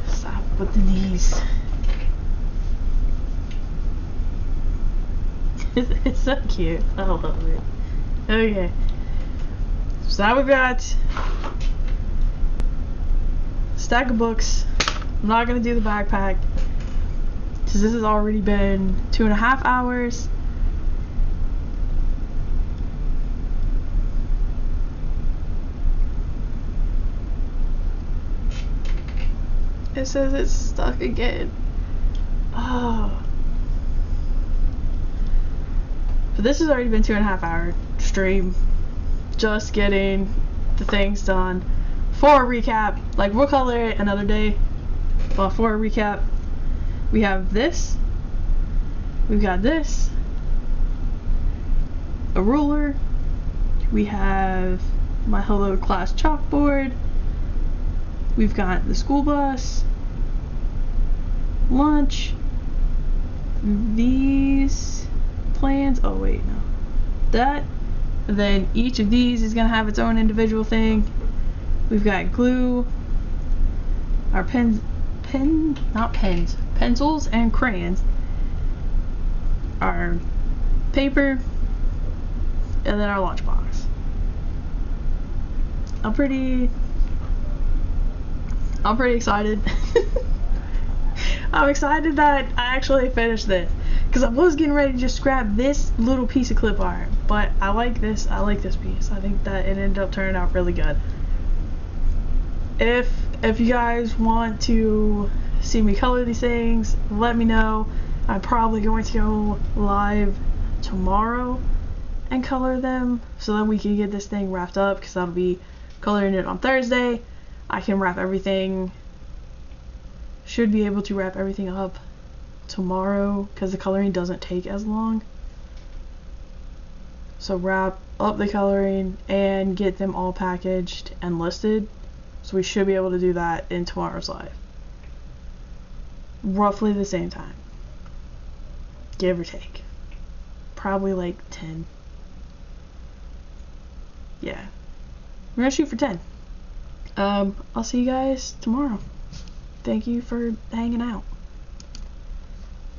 Stop. But then these. It's so cute. I love it. Okay. So now we've got stack of books. I'm not gonna do the backpack because this has already been 2.5 hours. It says it's stuck again. Oh. So this has already been 2.5 hour stream. Just getting the things done. For a recap, like we'll color it another day. But for a recap, we have this. We've got this. A ruler. We have my hello class chalkboard. We've got the school bus, lunch, these plans, oh wait, no, that, and then each of these is gonna have its own individual thing. We've got glue, our pencils and crayons, our paper, and then our lunchbox. I'm pretty excited. I'm excited that I actually finished this because I was getting ready to just scrap this little piece of clip art, but I like this piece. I think that it ended up turning out really good. If you guys want to see me color these things, let me know. I'm probably going to go live tomorrow and color them so that we can get this thing wrapped up, because I'll be coloring it on Thursday. I can wrap everything, should be able to wrap everything up tomorrow because the coloring doesn't take as long. So wrap up the coloring and get them all packaged and listed. So we should be able to do that in tomorrow's live. Roughly the same time. Give or take. Probably like 10. Yeah. We're gonna shoot for 10. I'll see you guys tomorrow. Thank you for hanging out.